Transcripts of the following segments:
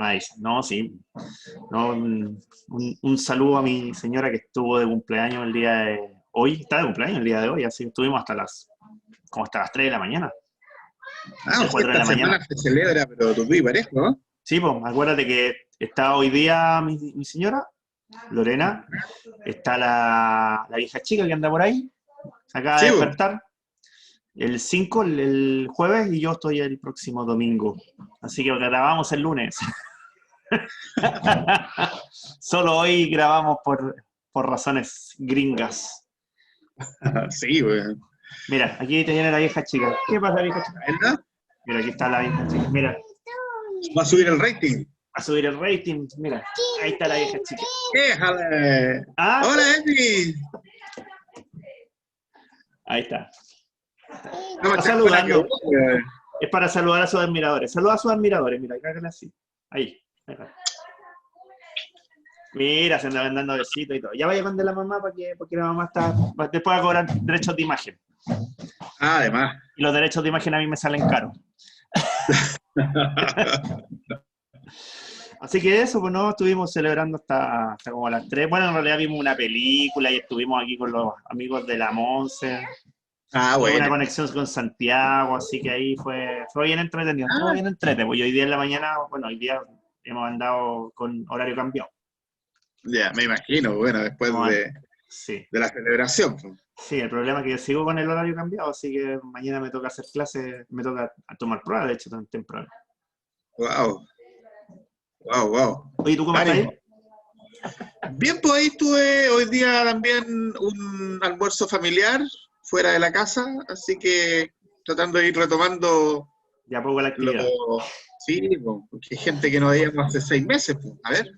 Ahí, no, sí. No, un saludo a mi señora que estuvo de cumpleaños el día de hoy. Está de cumpleaños el día de hoy, así que estuvimos como hasta las 3 de la mañana. Ah, o 3, sea, 4 de esta la mañana. semana se celebra, pero tu y parejo, ¿no? Sí, pues, acuérdate que está hoy día mi señora, Lorena, está la vieja chica que anda por ahí, se acaba de Sí, vos. despertar, el 5 el jueves, y yo estoy el próximo domingo. Así que grabamos el lunes. Solo hoy grabamos por razones gringas. Sí, weón. Mira, aquí te viene la vieja chica. ¿Qué pasa, vieja chica? ¿Verdad? Mira, aquí está la vieja chica. Mira, Va a subir el rating. a subir el rating. Mira, ahí está la vieja chica. ¡Déjale! Ah, ¡Hola, Emi! ahí está. No me Está estás con la que saludando. weón. Es para saludar a sus admiradores. Saluda a sus admiradores. Mira, cágale así. Ahí. Ahí está. Mira, se anda dando besitos y todo. Ya vaya a mandar la mamá porque la mamá está. Después va a cobrar derechos de imagen. Ah, además. Y los derechos de imagen a mí me salen caros. Así que eso, pues no, estuvimos celebrando hasta como las 3. Bueno, en realidad vimos una película y estuvimos aquí con los amigos de la Monse. Ah, Tuve una bueno. conexión con Santiago, así que ahí fue bien entretenido. Estuvo Ah, bien entretenido, pues hoy día en la mañana, bueno, hoy día hemos andado con horario cambiado. ya, me imagino, bueno, después Sí, de la celebración. sí, el problema es que yo sigo con el horario cambiado, así que mañana me toca hacer clases, me toca tomar pruebas, de hecho, tan temprano. Wow, wow, wow. Oye, ¿tú cómo estás ahí? Ánimo. Bien, pues ahí tuve hoy día también un almuerzo familiar fuera de la casa, así que tratando de ir retomando Ya poco la lo... actividad. Sí, pues, porque hay gente que no veíamos hace 6 meses, pues. A ver,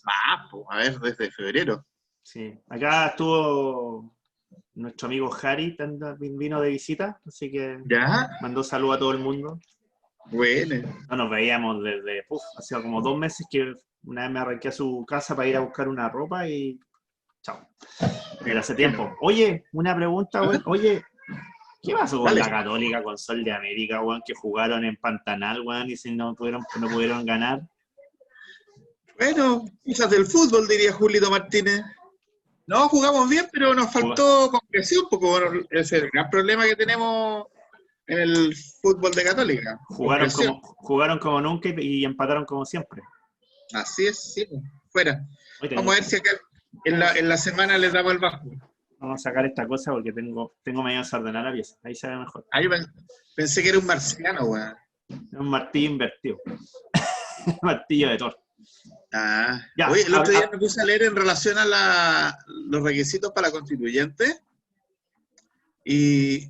más, pues, a ver, desde febrero. Sí, acá estuvo nuestro amigo Harry, vino de visita, así que Ya, mandó saludos a todo el mundo. bueno. No nos veíamos desde, hacía como 2 meses que una vez me arranqué a su casa para ir a buscar una ropa y chao. Me Desde hace imagino. tiempo. Oye, una pregunta, weón. Oye, ¿qué pasó con Dale. la Católica, con Sol de América, weón, que jugaron en Pantanal, weón, y si no pudieron ganar? Bueno, cosas del fútbol, diría Julito Martínez. No, jugamos bien, pero nos Juga- faltó concreción, porque bueno, ese es el gran problema que tenemos en el fútbol de Católica, Jugaron concreción. como nunca y empataron como siempre. Así es, sí, fuera. Hoy Vamos a ver si acá en la semana les damos el bajo. vamos a sacar esta cosa porque tengo medio desordenada la pieza. Ahí se ve mejor. Ah, yo pensé que era un marciano, weón. Es un martillo invertido. Martillo de Thor. Ah, Ya, oye, el otro día me puse a leer en relación a los requisitos para la constituyente y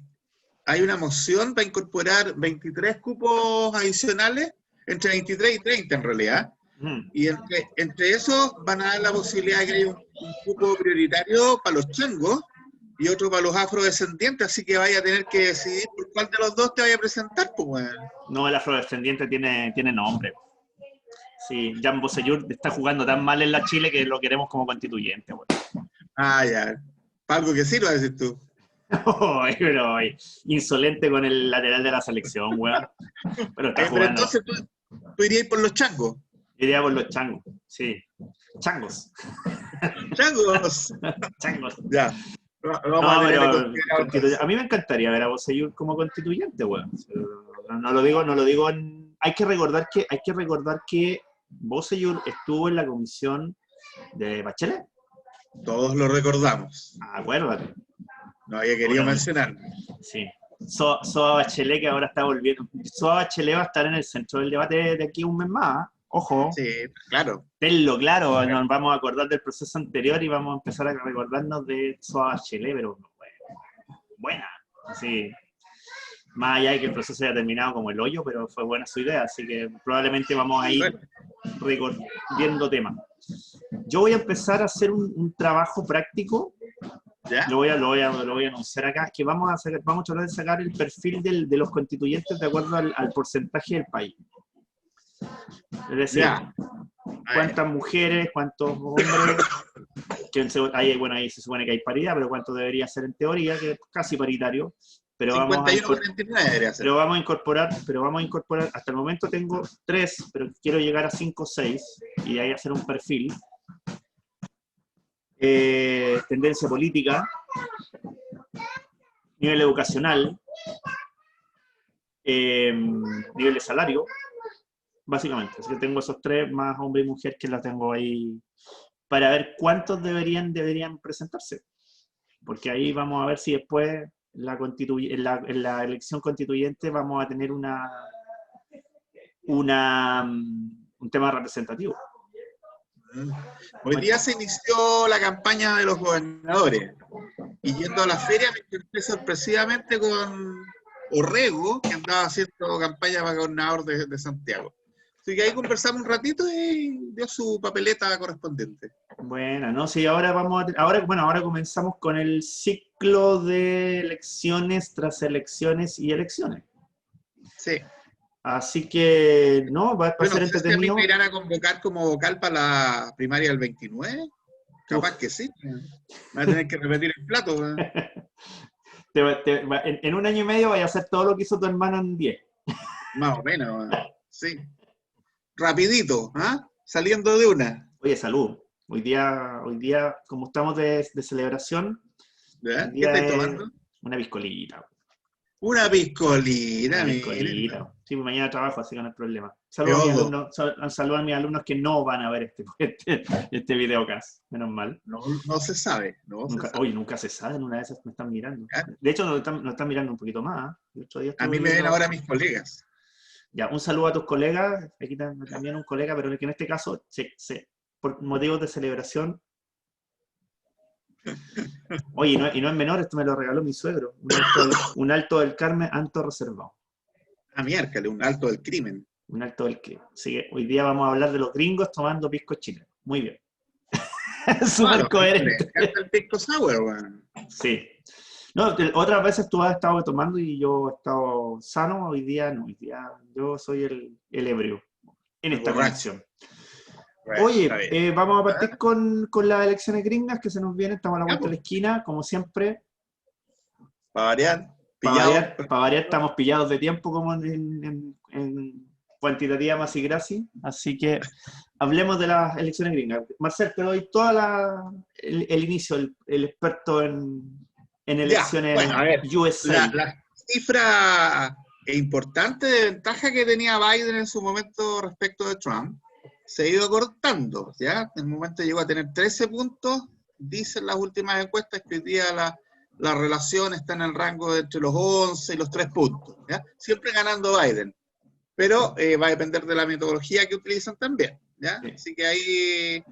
hay una moción para incorporar 23 cupos adicionales, entre 23 y 30 en realidad. mm, Y entre esos van a dar la posibilidad de que haya un cupo prioritario para los changos y otro para los afrodescendientes, así que vaya a tener que decidir por cuál de los dos te vaya a presentar, pues, bueno. no, el afrodescendiente tiene nombre. Sí, Jan Bosellur está jugando tan mal en la Chile que lo queremos como constituyente, weón. Ah, ya. Para algo que sirva, decir tú. Ay, pero ay, insolente con el lateral de la selección, weón. Pero está Pero jugando. entonces tú irías por los changos. Iría por los changos, sí. Changos. ¡Changos! Changos. Ya. Vamos a No, tener en pero consideración eso. a mí me encantaría ver a Bosellur como constituyente, weón. No lo digo hay que recordar que Bosellur estuvo en la comisión de Bachelet. Todos lo recordamos. Acuérdate. No había Tuvo querido la- mencionar. Sí. Soa Bachelet, que ahora está volviendo. Soa Bachelet va a estar en el centro del debate de aquí a un mes más. ¿Ah? Ojo, Sí, claro. tenlo claro, nos vamos a acordar del proceso anterior y vamos a empezar a recordarnos de Soa Bachelet, pero buena. Así, más allá de que el proceso haya terminado como el hoyo, pero fue buena su idea, así que probablemente vamos a ir Bueno, viendo temas. Yo voy a empezar a hacer un trabajo práctico. ¿ya? Lo voy a anunciar acá, que vamos a tratar de sacar el perfil de los constituyentes de acuerdo al porcentaje del país. Es decir, Ya. A ver. cuántas mujeres, cuántos hombres, ahí se supone que hay paridad, pero cuánto debería ser en teoría, que es casi paritario, Pero 51-49 debería ser. pero vamos a incorporar, hasta el momento tengo 3, pero quiero llegar a 5 o 6, y de ahí hacer un perfil. Tendencia política, nivel educacional, nivel de salario, básicamente. Así que tengo esos 3 más hombre y mujer que las tengo ahí para ver cuántos deberían presentarse. Porque ahí vamos a ver si después en la elección constituyente vamos a tener un tema representativo. Hoy día se inició la campaña de los gobernadores y yendo a la feria me encontré sorpresivamente con Orrego, que andaba haciendo campaña para gobernador de Santiago. Así que ahí conversamos un ratito y dio su papeleta correspondiente. Bueno, no, sí, ahora ahora comenzamos con el ciclo de elecciones tras elecciones y elecciones. Sí. Así que, no, va a ser No sé si a mí entretenido. me irán a convocar como vocal para la primaria del 29. Capaz que sí. Va a tener que repetir el plato. En un año y medio vaya a hacer todo lo que hizo tu hermano en 10. Más o menos, sí. Rapidito, ¿ah? Saliendo de una. Oye, salud. Hoy día, como estamos de celebración, ¿Ya? hoy ¿Qué día estáis es tomando? una piscolita. Una piscolina, Una miren. piscolita. Sí, pues mañana trabajo, así que no hay problema. Saludos Yodo. a mis alumnos que no van a ver este videocast. Menos mal. No se sabe, no se sabe. Oye, nunca se sabe, en una de esas me están mirando. ¿Ya? De hecho, nos están mirando un poquito más. El otro día A estuve mí me ven viendo... ahora mis colegas. Ya, un saludo a tus colegas. Aquí también un colega, pero que en este caso, por motivos de celebración. Oye, y no es menor, esto me lo regaló mi suegro. Un alto del Carmen, alto reservado. A miércoles, un alto del crimen. Un alto del Carmen. Así que hoy día vamos a hablar de los gringos tomando pisco chileno. Muy bien. Súper coherente. Me encanta el pisco sour, weón. Sí. No, otras veces tú has estado tomando y yo he estado sano, hoy día no, hoy día yo soy el ebrio en El esta borracho. conexión. Bueno, está Oye, bien. vamos a partir con las elecciones gringas que se nos vienen, estamos a la Ya, vuelta de la esquina, como siempre. Para variar, Para pillado. variar, estamos pillados de tiempo como en cuantitativa más y grasi, así que hablemos de las elecciones gringas. Marcel, te doy el inicio, el experto en Ya, elecciones bueno, a ver, USA. la cifra importante de ventaja que tenía Biden en su momento respecto de Trump se ha ido cortando, ¿ya? En el momento llegó a tener 13 puntos, dicen las últimas encuestas que hoy día la relación está en el rango de entre los 11 y los 3 puntos, ¿ya? Siempre ganando Biden, pero va a depender de la metodología que utilizan también, ¿ya? Sí. Así que ahí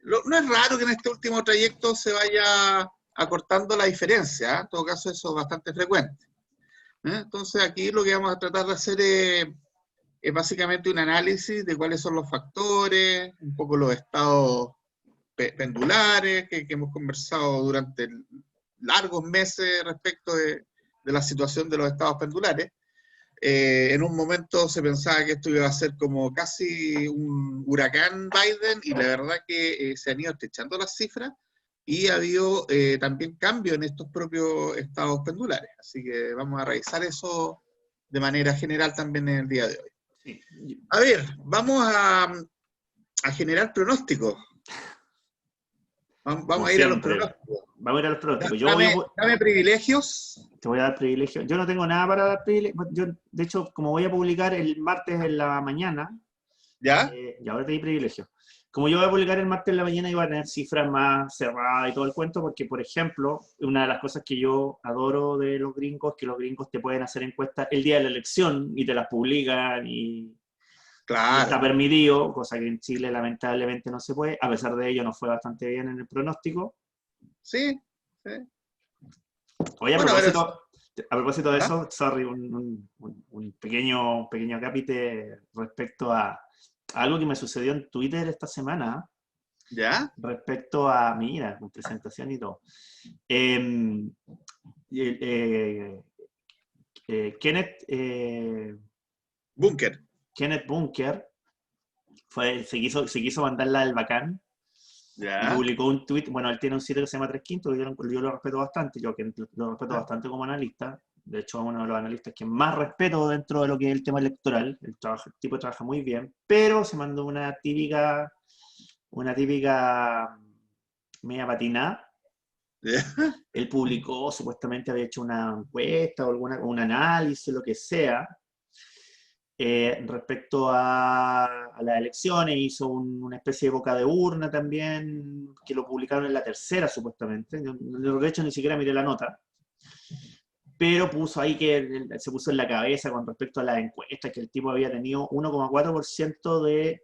no es raro que en este último trayecto se vaya acortando la diferencia, ¿eh? En todo caso eso es bastante frecuente. Entonces aquí lo que vamos a tratar de hacer es básicamente un análisis de cuáles son los factores, un poco los estados pendulares que hemos conversado durante largos meses respecto de la situación de los estados pendulares. En un momento se pensaba que esto iba a ser como casi un huracán Biden y la verdad que se han ido estrechando las cifras y ha habido también cambio en estos propios estados pendulares. Así que vamos a revisar eso de manera general también en el día de hoy. Sí. A ver, vamos a generar pronósticos. Vamos a ir siempre, a los pronósticos. Vamos a ir a los pronósticos. Dame privilegios. Te voy a dar privilegio. Yo no tengo nada para dar privilegio. Yo, de hecho, como voy a publicar el martes en la mañana, ¿Ya? y ahora te di privilegio. Como yo voy a publicar el martes en la mañana, iba a tener cifras más cerradas y todo el cuento, porque, por ejemplo, una de las cosas que yo adoro de los gringos es que los gringos te pueden hacer encuestas el día de la elección y te las publican y Claro. está permitido, cosa que en Chile lamentablemente no se puede. A pesar de ello, nos fue bastante bien en el pronóstico. Sí. Oye, Bueno, a propósito de ¿ah? eso, sorry, un pequeño capite respecto a algo que me sucedió en Twitter esta semana, ¿Ya? respecto a, mira, con presentación y todo. Kenneth Bunker se quiso mandarla al bacán. ¿Ya? Y publicó un tweet, bueno, él tiene un sitio que se llama Tres Quintos, yo lo respeto bastante, yo que lo respeto bastante como analista, De hecho, uno de los analistas que más respeto dentro de lo que es el tema electoral. El tipo trabaja muy bien, pero se mandó una típica media patinada. Él publicó, supuestamente había hecho una encuesta o un análisis, lo que sea, respecto a las elecciones. Hizo una especie de boca de urna también, que lo publicaron en La Tercera, supuestamente. Yo, de hecho, ni siquiera miré la nota. Pero puso ahí que se puso en la cabeza con respecto a las encuestas, que el tipo había tenido 1,4%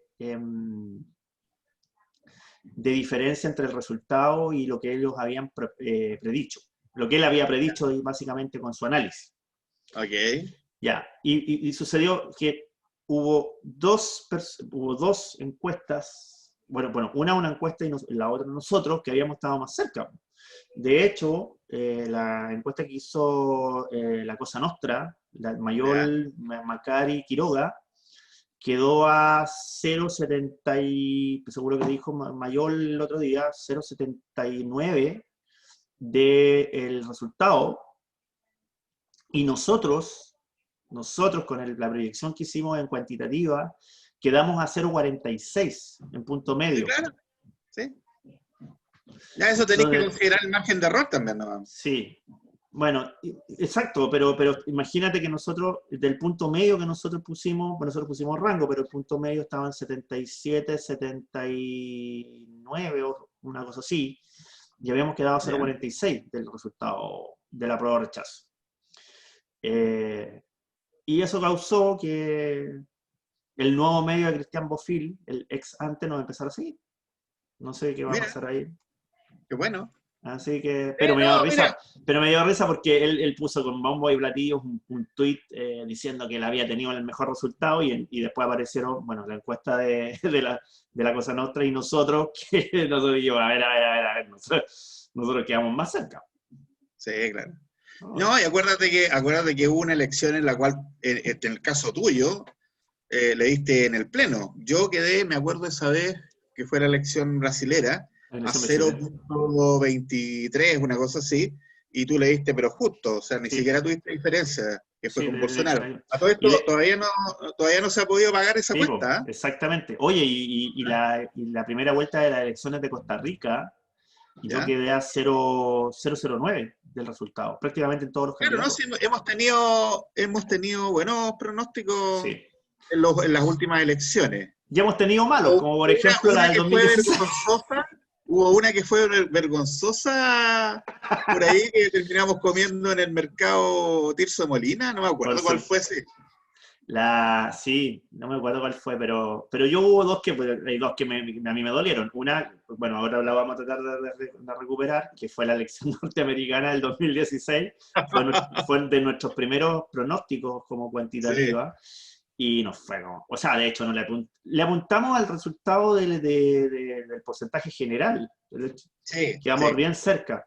de diferencia entre el resultado y lo que ellos habían predicho. Lo que él había predicho básicamente con su análisis. Ok. Ya, y sucedió que hubo dos encuestas, bueno, una encuesta y la otra nosotros, que habíamos estado más cerca. De hecho, la encuesta que hizo la Cosa Nostra, la Mayol, Macari, Quiroga, quedó a 0,70, seguro que dijo Mayol el otro día, 0,79 del resultado, y nosotros con la proyección que hicimos en cuantitativa, quedamos a 0,46 en punto medio. Sí, claro. Sí. Ya eso tenéis que considerar el margen de error también, ¿no? Sí. Bueno, exacto, pero imagínate que nosotros, del punto medio que nosotros pusimos, bueno, nosotros pusimos rango, pero el punto medio estaba en 77, 79 o una cosa así, y habíamos quedado a 0,46 del resultado de la prueba de rechazo. Y eso causó que el nuevo medio de Cristian Bofill, el ex ante, nos empezara a seguir. No sé qué va a pasar ahí. Qué bueno. Así que, pero me dio risa, porque él puso con bombo y platillos un tuit diciendo que él había tenido el mejor resultado y después aparecieron, bueno, la encuesta de la Cosa Nostra y nosotros, que nosotros dijimos, a ver, nosotros quedamos más cerca. Sí, claro. No, y acuérdate que hubo una elección en la cual, en el caso tuyo, le diste en el pleno. Yo quedé, me acuerdo esa vez, que fue la elección brasilera, a 0,23, una cosa así, y tú le diste, pero justo, o sea, ni siquiera tuviste diferencia, que fue con Bolsonaro. A todo esto todavía no se ha podido pagar esa cuenta. Exactamente. Oye, y la primera vuelta de las elecciones de Costa Rica, yo quedé a 0,09 del resultado, prácticamente en todos los candidatos. Claro, ¿no? Sí, hemos tenido buenos pronósticos en las últimas elecciones. Ya hemos tenido malos, como por ejemplo la del 2016. Hubo una que fue vergonzosa por ahí, que terminamos comiendo en el mercado Tirso de Molina, no me acuerdo cuál fue ese. Sí, no me acuerdo cuál fue, pero yo hubo dos que a mí me dolieron. Una, bueno, ahora la vamos a tratar de recuperar, que fue la elección norteamericana del 2016. Fue de nuestros primeros pronósticos como cuantitativa. Sí. Y nos fue como, o sea, de hecho, le apuntamos al resultado del porcentaje general. Quedamos bien cerca,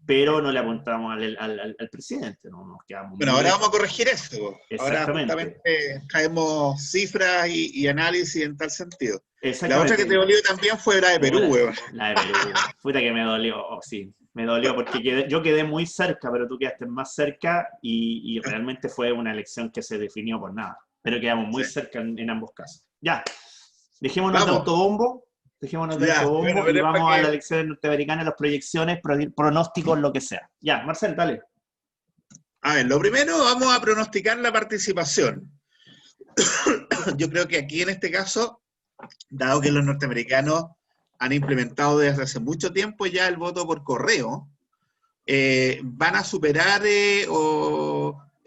pero no le apuntamos al presidente. No, nos quedamos bueno, ahora vamos a corregir eso. Ahora justamente traemos cifras y análisis en tal sentido. La otra que te dolió también fue la de Perú, weón. La de Perú, puta que me dolió, sí. Me dolió porque yo quedé muy cerca, pero tú quedaste más cerca y realmente fue una elección que se definió por nada. Pero quedamos muy cerca en ambos casos. Ya, dejémonos de autobombo, y vamos a la elección norteamericana, las proyecciones, pronósticos, lo que sea. Ya, Marcel, dale. A ver, lo primero, vamos a pronosticar la participación. Yo creo que aquí en este caso, dado que los norteamericanos han implementado desde hace mucho tiempo ya el voto por correo, van a superar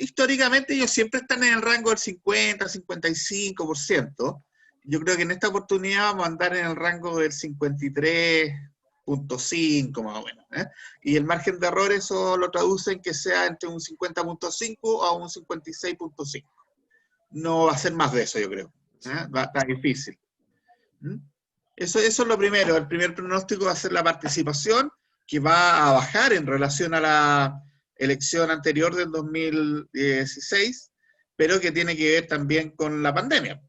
históricamente ellos siempre están en el rango del 50-55%. Yo creo que en esta oportunidad vamos a andar en el rango del 53.5 más o menos. Y el margen de error eso lo traducen que sea entre un 50.5 a un 56.5. No va a ser más de eso, yo creo. Va a estar difícil. Eso es lo primero. El primer pronóstico va a ser la participación, que va a bajar en relación a la elección anterior del 2016, pero que tiene que ver también con la pandemia.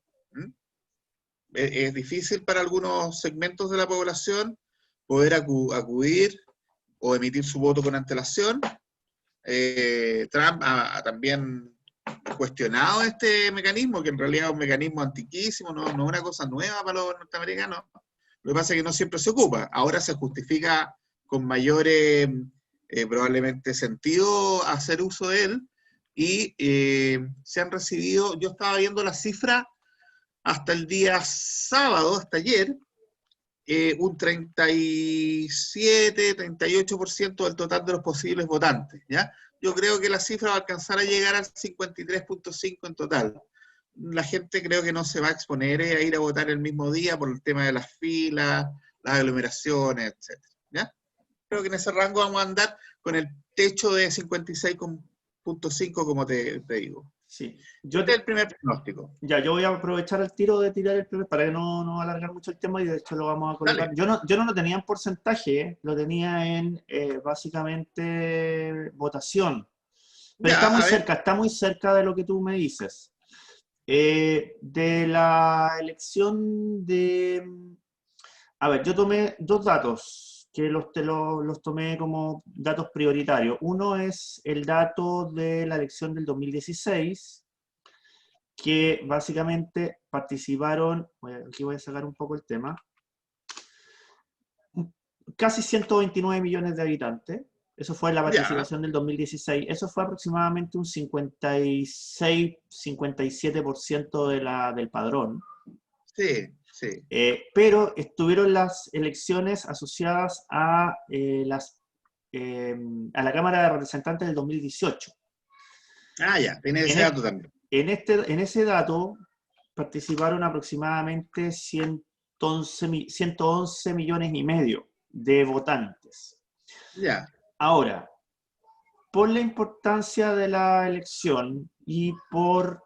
Es difícil para algunos segmentos de la población poder acudir o emitir su voto con antelación, Trump ha también cuestionado este mecanismo, que en realidad es un mecanismo antiquísimo, no es una cosa nueva para los norteamericanos. Lo que pasa es que no siempre se ocupa. Ahora se justifica con mayor probablemente sentido hacer uso de él, y se han recibido, yo estaba viendo la cifra hasta el día sábado, hasta ayer, un 37, 38% del total de los posibles votantes, ¿ya? Yo creo que la cifra va a alcanzar a llegar al 53.5 en total. La gente creo que no se va a exponer a ir a votar el mismo día por el tema de las filas, las aglomeraciones, etc. ¿Ya? Creo que en ese rango vamos a andar con el techo de 56.5, como te digo. Sí. Este es el primer pronóstico. Ya, yo voy a aprovechar el tiro de tirar el primer, para que no alargar mucho el tema, y de hecho lo vamos a colocar. Dale. Yo no lo tenía en porcentaje, lo tenía en básicamente votación. Pero Ya, está muy cerca de lo que tú me dices. De la elección de... A ver, yo tomé dos datos, que los tomé como datos prioritarios. Uno es el dato de la elección del 2016, que básicamente participaron, aquí voy a sacar un poco el tema, casi 129 millones de habitantes. Eso fue la participación del 2016. Eso fue aproximadamente un 56-57% del padrón. Sí, sí. Pero estuvieron las elecciones asociadas a la Cámara de Representantes del 2018. Ya, tiene ese dato también. En ese dato participaron aproximadamente 111 millones y medio de votantes. Ya. Ahora, por la importancia de la elección y por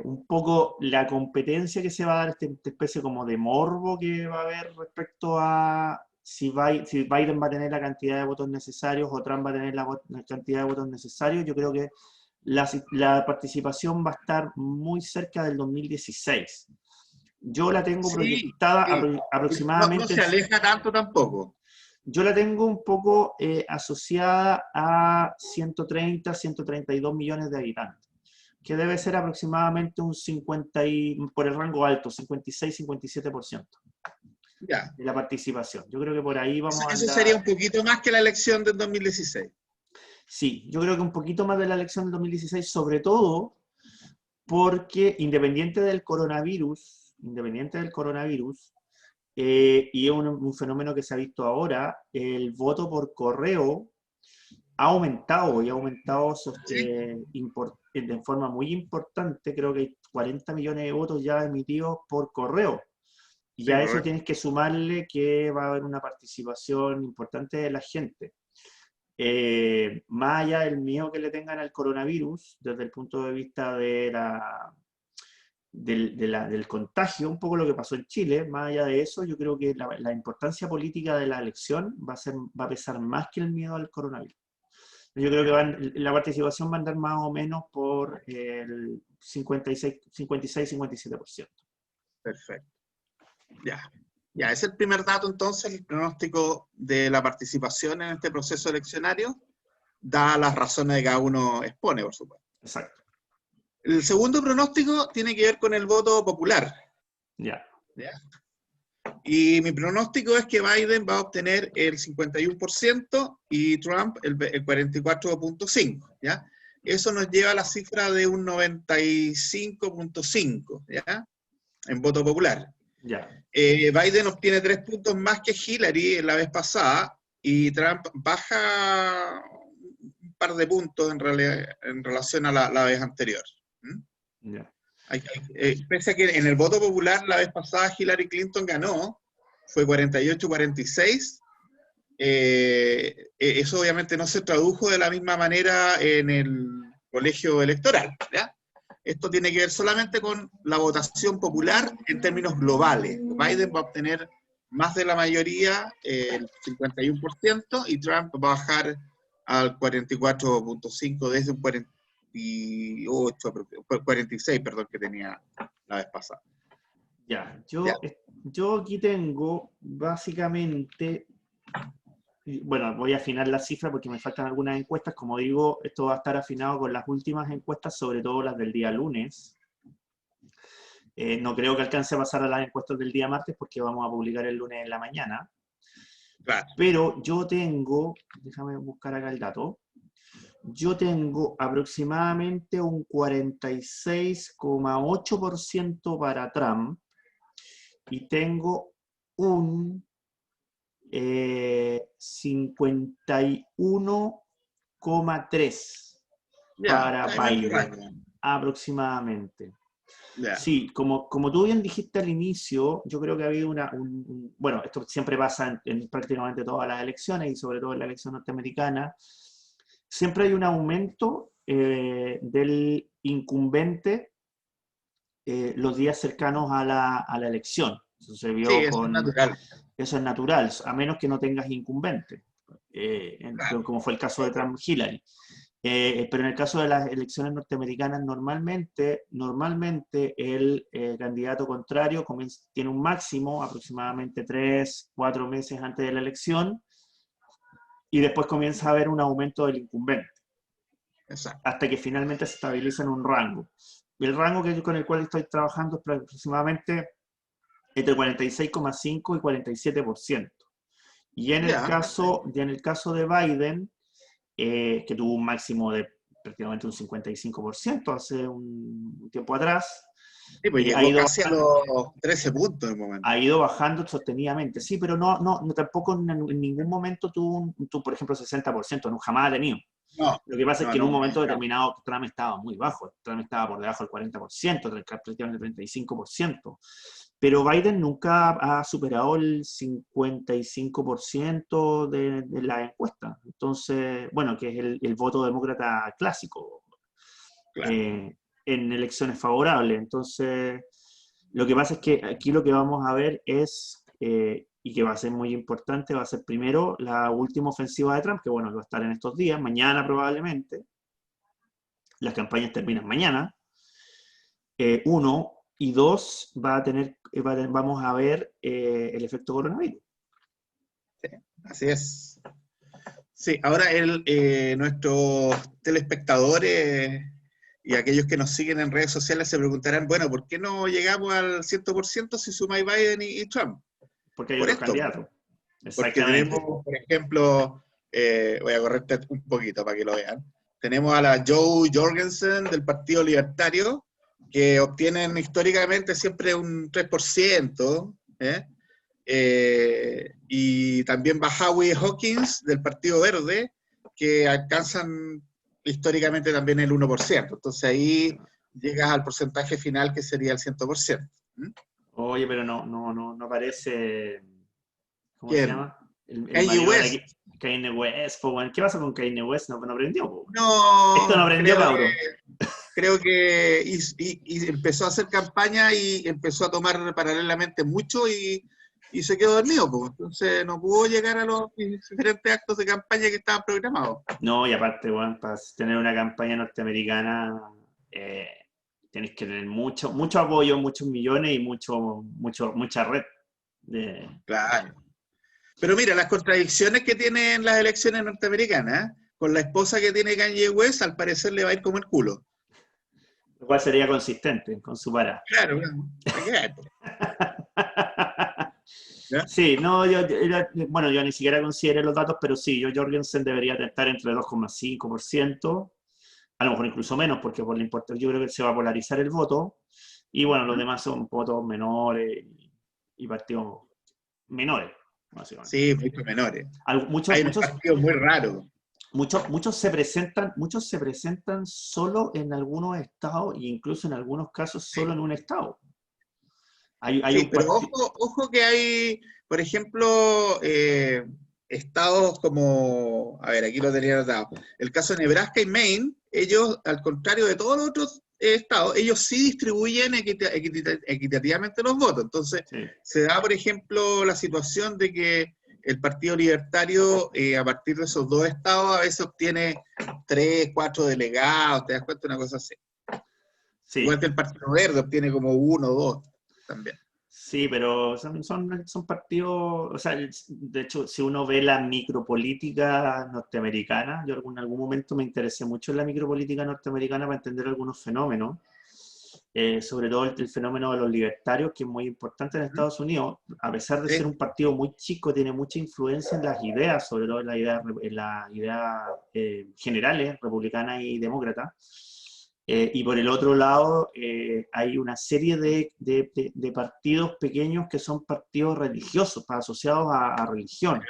un poco la competencia que se va a dar, esta especie como de morbo que va a haber respecto a si Biden va a tener la cantidad de votos necesarios o Trump va a tener la cantidad de votos necesarios, yo creo que la participación va a estar muy cerca del 2016. Yo la tengo proyectada aproximadamente... No se aleja tanto tampoco. Yo la tengo un poco asociada a 130, 132 millones de habitantes, que debe ser aproximadamente un 50, por el rango alto, 56-57% de la participación. Yo creo que por ahí vamos a andar. Eso sería un poquito más que la elección del 2016. Sí, yo creo que un poquito más de la elección del 2016, sobre todo porque independiente del coronavirus, y es un fenómeno que se ha visto ahora, el voto por correo ha aumentado, y ha aumentado de forma muy importante. Creo que hay 40 millones de votos ya emitidos por correo. Y a eso tienes que sumarle que va a haber una participación importante de la gente. Más allá del miedo que le tengan al coronavirus, desde el punto de vista del contagio, un poco lo que pasó en Chile, más allá de eso, yo creo que la importancia política de la elección va a pesar más que el miedo al coronavirus. Yo creo que la participación va a andar más o menos por el 56-57%. Perfecto. Ya, es el primer dato entonces, el pronóstico de la participación en este proceso eleccionario, da las razones que cada uno expone, por supuesto. Exacto. El segundo pronóstico tiene que ver con el voto popular. ¿Ya? Y mi pronóstico es que Biden va a obtener el 51% y Trump el 44.5%, ¿ya? Eso nos lleva a la cifra de un 95.5%, ¿ya? En voto popular. Ya. Biden obtiene 3 puntos más que Hillary la vez pasada, y Trump baja un par de puntos en relación a la vez anterior. Ya. Pese a que en el voto popular la vez pasada Hillary Clinton ganó, fue 48-46, eso obviamente no se tradujo de la misma manera en el colegio electoral, ¿ya? Esto tiene que ver solamente con la votación popular en términos globales. Biden va a obtener más de la mayoría, el 51%, y Trump va a bajar al 44.5% desde un 46, perdón, que tenía la vez pasada. Ya, yo aquí tengo básicamente bueno, voy a afinar la cifra porque me faltan algunas encuestas. Como digo, esto va a estar afinado con las últimas encuestas, sobre todo las del día lunes. No creo que alcance a pasar a las encuestas del día martes porque vamos a publicar el lunes en la mañana. Claro. Pero yo tengo, déjame buscar acá el dato, yo tengo aproximadamente un 46,8% para Trump y tengo un 51,3% Ya, para está en el Biden, rango. aproximadamente. Ya. Sí, como tú bien dijiste al inicio, yo creo que ha habido bueno, esto siempre pasa en prácticamente todas las elecciones y sobre todo en la elección norteamericana, siempre hay un aumento del incumbente los días cercanos a la elección. Eso se Sí, vio eso es con, natural. eso es natural, a menos que no tengas incumbente, Claro. como fue el caso de Trump-Hillary. Pero en el caso de las elecciones norteamericanas, normalmente el candidato contrario tiene un máximo aproximadamente 3, 4 meses antes de la elección y después comienza a haber un aumento del incumbente Exacto. hasta que finalmente se estabiliza en un rango. El rango con el cual estoy trabajando es aproximadamente entre 46,5 y 47%. Y en el Ya. caso, de Biden, que tuvo un máximo de prácticamente un 55% hace un tiempo atrás, Sí, pues ha llegó ido, casi a los 13 puntos en el momento. ha ido bajando sostenidamente. Sí, pero no tampoco en ningún momento tuvo, por ejemplo, 60%, no, jamás ha tenido. No, Lo que pasa es no, que en un no. momento determinado Trump estaba muy bajo. Trump estaba por debajo del 40%, prácticamente el 35%. Pero Biden nunca ha superado el 55% de la encuesta. Entonces, bueno, que es el voto demócrata clásico Claro. en elecciones favorables. Entonces, lo que pasa es que aquí lo que vamos a ver es, y que va a ser muy importante, va a ser primero la última ofensiva de Trump, que bueno, va a estar en estos días, mañana probablemente. Las campañas terminan mañana. Uno, y dos, vamos a ver el efecto coronavirus. Sí, así es. Sí, ahora nuestros telespectadores y aquellos que nos siguen en redes sociales se preguntarán, bueno, ¿por qué no llegamos al 100% si sumáis Biden y Trump? Porque hay Por otros esto, candidatos. porque tenemos, Exactamente. por ejemplo, voy a correrte un poquito para que lo vean. Tenemos a la Joe Jorgensen del Partido Libertario, que obtienen históricamente siempre un 3%, y también va Howie Hawkins del Partido Verde, que alcanzan históricamente también el 1%. Entonces ahí llegas al porcentaje final que sería el 100%. ¿Mm? Oye, pero no aparece. ¿Cómo se ¿Quién? llama? El Kanye marido de West. aquí, Kanye West. Po, bueno. ¿Qué pasa con Kanye West? No aprendió. Po. Esto no No, aprendió, cabro. creo que y empezó a hacer campaña y empezó a tomar paralelamente mucho y se quedó dormido, pues. Entonces no pudo llegar a los diferentes actos de campaña que estaban programados. No, y aparte, bueno, para tener una campaña norteamericana tienes que tener mucho apoyo, muchos millones y mucha red. Claro. Pero mira, las contradicciones que tienen las elecciones norteamericanas, con la esposa que tiene Kanye West, al parecer le va a ir como el culo. Lo cual sería consistente con su para. Claro, ¿para qué? ¿Ya? Sí, no, bueno, yo ni siquiera consideré los datos, pero sí, Jorgensen debería estar entre 2,5%, a lo mejor incluso menos, porque por la importancia, yo creo que se va a polarizar el voto, y bueno, los demás son votos menores y partidos menores, básicamente. Sí, mucho menores. Muchos, Hay unos muchos, partidos muy raros. muchos se presentan solo en algunos estados e incluso en algunos casos solo en un estado. Hay Sí, un pero partido. ojo que hay, por ejemplo, estados como, a ver, aquí lo tenía anotado, el caso de Nebraska y Maine, ellos, al contrario de todos los otros estados, ellos sí distribuyen equitativamente los votos. Entonces, Sí. se da, por ejemplo, la situación de que el Partido Libertario, a partir de esos dos estados, a veces obtiene 3, 4 delegados, ¿te das cuenta? Una cosa así. Sí. Igual que el Partido Verde obtiene como 1 o 2 también. Sí, pero son partidos, o sea, de hecho, si uno ve la micropolítica norteamericana, yo en algún momento me interesé mucho en la micropolítica norteamericana para entender algunos fenómenos, sobre todo el fenómeno de los libertarios, que es muy importante en ¿Mm? Estados Unidos, a pesar de ser Sí. un partido muy chico, tiene mucha influencia en las ideas, sobre todo en las ideas generales, republicanas y demócratas. Y por el otro lado, hay una serie de partidos pequeños que son partidos religiosos, asociados a religión,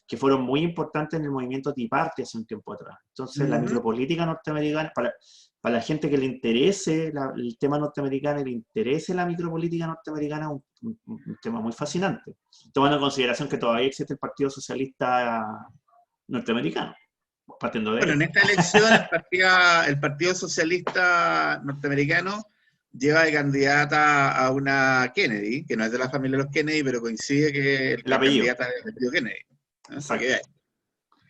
que fueron muy importantes en el movimiento Tea Party hace un tiempo atrás. Entonces, la Ujú. micropolítica norteamericana, para la gente que le interese el tema norteamericano y le interese la micropolítica norteamericana, es un tema muy fascinante, tomando en consideración que todavía existe el Partido Socialista norteamericano, partiendo de Bueno, ahí. en esta elección el Partido Socialista Norteamericano lleva de candidata a una Kennedy, que no es de la familia de los Kennedy, pero coincide que El la apellido, candidata es el apellido Kennedy. ¿Eh? Para que exacto. veáis.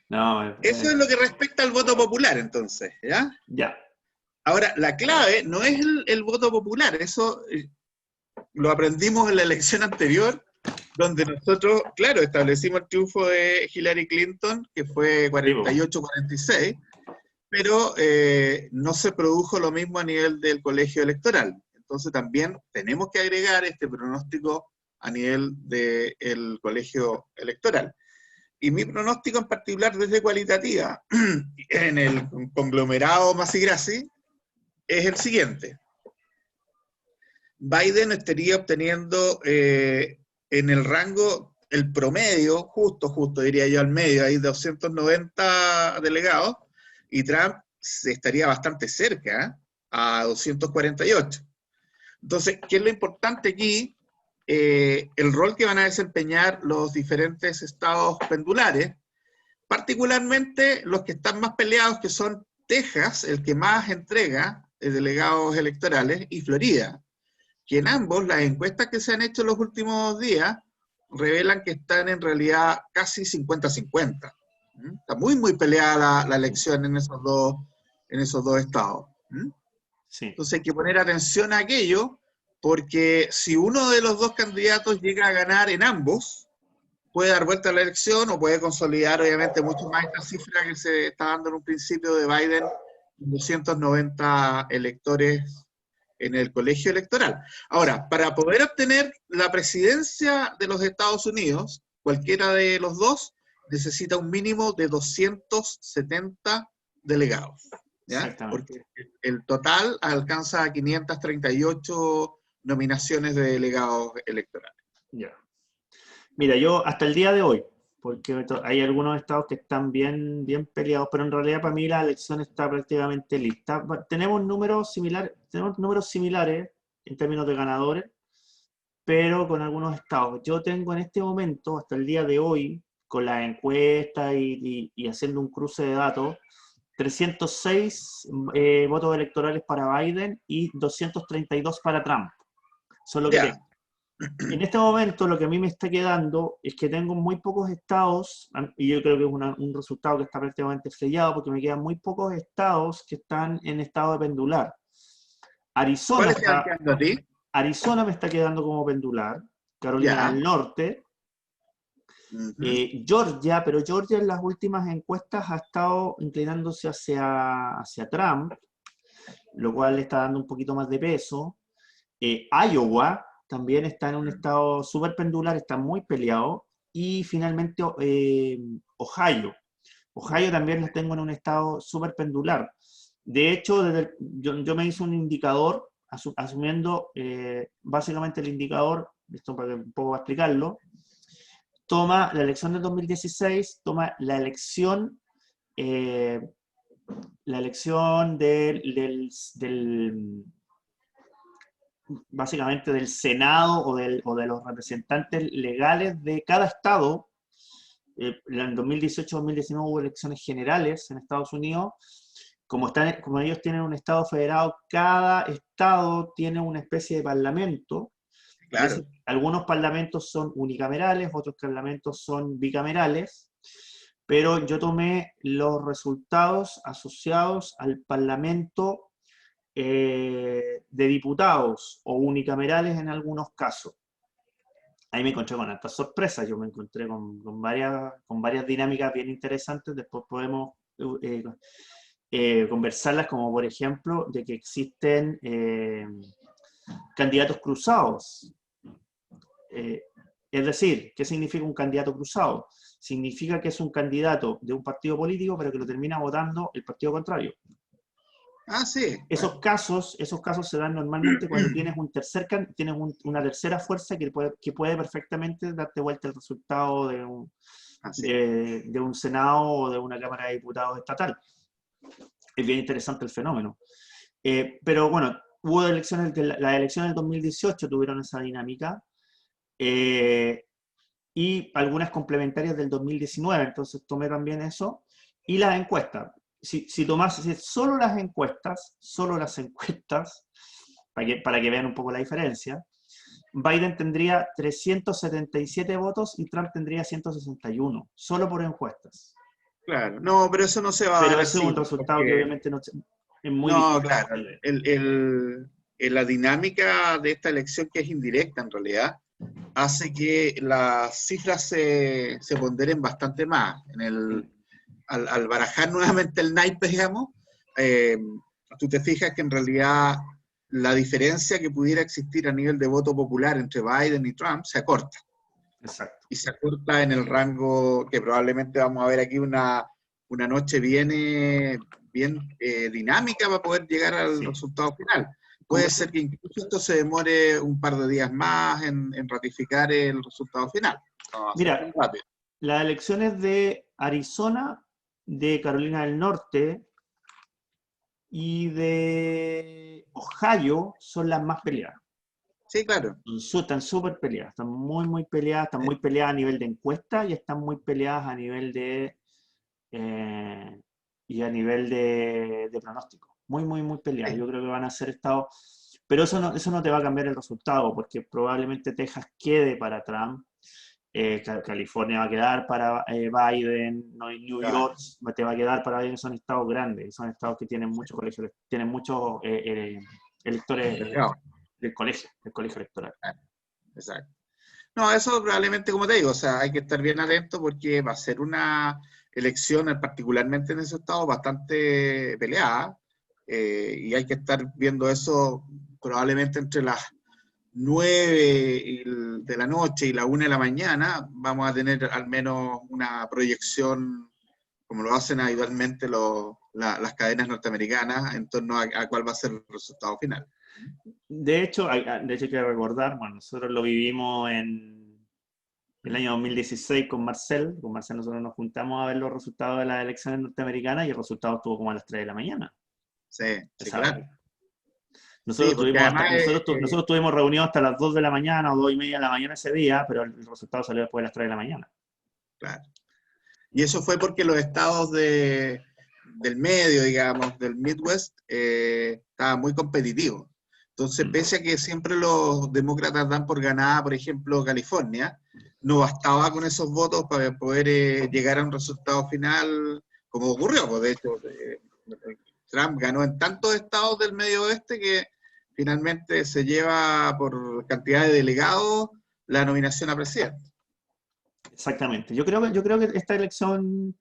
No, Eso es lo que respecta al voto popular, entonces, ¿ya? ya. Ahora, la clave no es el voto popular, eso lo aprendimos en la elección anterior, donde nosotros, claro, establecimos el triunfo de Hillary Clinton, que fue Sí, po. 48-46, pero no se produjo lo mismo a nivel del colegio electoral. Entonces también tenemos que agregar este pronóstico a nivel del colegio electoral. Y mi pronóstico en particular desde cualitativa, en el conglomerado Masi Grassi, es el siguiente. Biden estaría obteniendo en el rango, el promedio, justo diría yo al medio, hay 290 delegados, y Trump estaría bastante cerca, a 248. Entonces, ¿qué es lo importante aquí? El rol que van a desempeñar los diferentes estados pendulares, particularmente los que están más peleados, que son Texas, el que más entrega delegados electorales, y Florida, que en ambos las encuestas que se han hecho en los últimos días revelan que están en realidad casi 50-50. Está muy peleada la elección en esos dos estados. Sí. Entonces hay que poner atención a aquello, porque si uno de los dos candidatos llega a ganar en ambos, puede dar vuelta a la elección o puede consolidar obviamente mucho más esta cifra que se está dando en un principio de Biden, 290 electores en el colegio electoral. Ahora, para poder obtener la presidencia de los Estados Unidos, cualquiera de los dos necesita un mínimo de 270 delegados, ¿ya? Exactamente. Porque el total alcanza a 538 nominaciones de delegados electorales. Ya. Mira, yo hasta el día de hoy, porque hay algunos estados que están bien peleados, pero en realidad para mí la elección está prácticamente lista. Tenemos números similares en términos de ganadores, pero con algunos estados. Yo tengo en este momento, hasta el día de hoy, con la encuesta y haciendo un cruce de datos, 306 votos electorales para Biden y 232 para Trump. Eso es lo que tengo. Ya, En este momento lo que a mí me está quedando es que tengo muy pocos estados, y yo creo que es un resultado que está prácticamente sellado, porque me quedan muy pocos estados que están en estado de pendular. Arizona, ¿cuáles te van está, quedando a ti? Arizona me está quedando como pendular, Carolina Ya. del Norte, Ujú. Georgia, pero Georgia en las últimas encuestas ha estado inclinándose hacia Trump, lo cual le está dando un poquito más de peso. Iowa también está en un estado súper pendular, está muy peleado. Y finalmente Ohio. Ohio también lo tengo en un estado súper pendular. De hecho, yo me hice un indicador, asumiendo básicamente el indicador, esto para que un poco explicarlo, toma la elección del 2016, toma eh, la elección básicamente del Senado o de los representantes legales de cada estado. En 2018-2019 hubo elecciones generales en Estados Unidos. Como ellos tienen un estado federado, cada estado tiene una especie de parlamento. Claro. Algunos parlamentos son unicamerales, otros parlamentos son bicamerales, pero yo tomé los resultados asociados al parlamento de diputados o unicamerales en algunos casos. ahí me encontré con hartas sorpresas, yo me encontré con varias dinámicas bien interesantes, después podemos conversarlas, como por ejemplo, de que existen candidatos cruzados. Es decir, ¿qué significa un candidato cruzado? Significa que es un candidato de un partido político, pero que lo termina votando el partido contrario. Ah, sí. Esos casos se dan normalmente cuando tienes una tercera fuerza que puede perfectamente darte vuelta el resultado de un Senado o de una Cámara de Diputados estatal. Es bien interesante el fenómeno. Pero bueno, hubo las elecciones del 2018 tuvieron esa dinámica, y algunas complementarias del 2019, entonces tomé también eso, y las encuestas. Si tomas solo las encuestas, para que vean un poco la diferencia, Biden tendría 377 votos y Trump tendría 161, solo por encuestas. Claro, no, pero eso no se va a Pero dar ese es así, un resultado que porque obviamente no, es muy no, difícil. claro, la dinámica de esta elección, que es indirecta en realidad, hace que las cifras se ponderen bastante más. Al barajar nuevamente el naipe, digamos, eh, tú te fijas que en realidad la diferencia que pudiera existir a nivel de voto popular entre Biden y Trump se acorta. Exacto. Y se acorta en el rango que probablemente vamos a ver aquí una noche bien dinámica para poder llegar al resultado final. Puede ser que incluso esto se demore un par de días más en ratificar el resultado final. No, mira, las elecciones de Arizona, de Carolina del Norte y de Ohio son las más peleadas. Sí, claro. Están súper peleadas, están muy peleadas, están muy peleadas a nivel de encuesta y están muy peleadas a nivel de pronóstico. Muy peleadas. Sí. Yo creo que van a ser estados, pero eso no te va a cambiar el resultado, porque probablemente Texas quede para Trump, California va a quedar para Biden, no, New York te va a quedar para Biden. Son estados grandes, son estados que tienen muchos colegios, tienen muchos electores del colegio electoral. Exacto. No, eso probablemente, como te digo, o sea, hay que estar bien atento porque va a ser una elección, particularmente en ese estado, bastante peleada, y hay que estar viendo eso probablemente entre las 9 de la noche y la 1 de la mañana. Vamos a tener al menos una proyección, como lo hacen habitualmente las cadenas norteamericanas, en torno a cuál va a ser el resultado final. De hecho, hay que recordar, bueno, nosotros lo vivimos en el año 2016 con Marcel. Con Marcel nosotros nos juntamos a ver los resultados de las elecciones norteamericanas y el resultado estuvo como a las 3 de la mañana. Sí, sí, claro. Nosotros, Sí, además, nosotros estuvimos reunidos hasta las 2 de la mañana o 2 y media de la mañana ese día, pero el resultado salió después de las 3 de la mañana. Claro. Y eso fue porque los estados del medio, digamos, del Midwest, estaban muy competitivos. Entonces, pese a que siempre los demócratas dan por ganada, por ejemplo, California, no bastaba con esos votos para poder llegar a un resultado final, como ocurrió. Pues, de hecho, Trump ganó en tantos estados del medio oeste que finalmente se lleva por cantidad de delegados la nominación a presidente. Exactamente. Yo creo que esta elección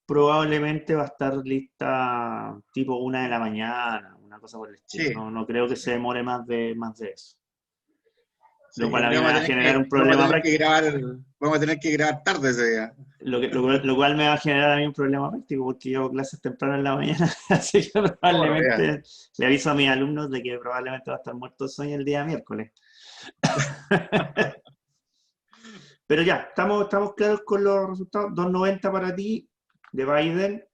probablemente va a estar lista tipo 1 de la mañana, una cosa por el estilo. Sí. No creo que se demore más de eso. Lo Sí, cual a mí me va a generar un problema práctico. Vamos a tener que grabar tarde ese día. Lo cual me va a generar a mí un problema práctico, porque yo hago clases temprano en la mañana, así que probablemente le aviso a mis alumnos de que probablemente va a estar muerto de sueño el día miércoles. Pero ya, estamos claros con los resultados. 290 para ti, de Biden,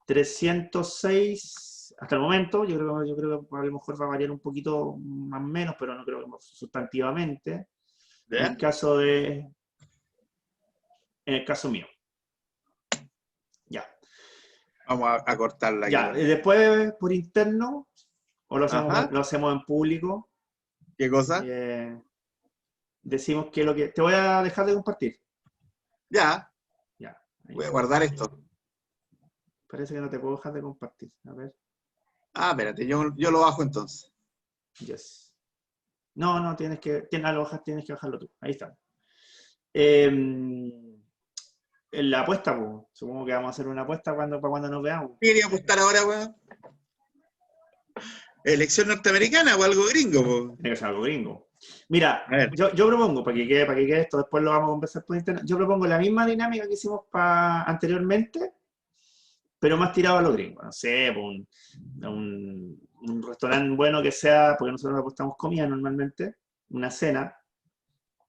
306 hasta el momento. Yo creo que a lo mejor va a variar un poquito más o menos, pero no creo que sustantivamente. En el caso mío. Ya. Vamos a cortarla aquí. Ya, después por interno, o lo hacemos en público. ¿Qué cosa? Decimos que te voy a dejar de compartir. Ya. Voy a guardar esto. Parece que no te puedo dejar de compartir. A ver. Espérate, yo lo bajo entonces. Yes. No, tienes que bajarlo tú. Ahí está. En la apuesta, pues, supongo que vamos a hacer una apuesta para cuando nos veamos. Quería apostar ahora, weón. Elección norteamericana o algo gringo, po. Tiene que ser algo gringo. Mira, A ver, yo propongo, para que quede esto, después lo vamos a conversar por internet, yo propongo la misma dinámica que hicimos anteriormente, pero más tirado a lo gringo. No sé, pues, un restaurante bueno que sea, porque nosotros apostamos comida normalmente, una cena.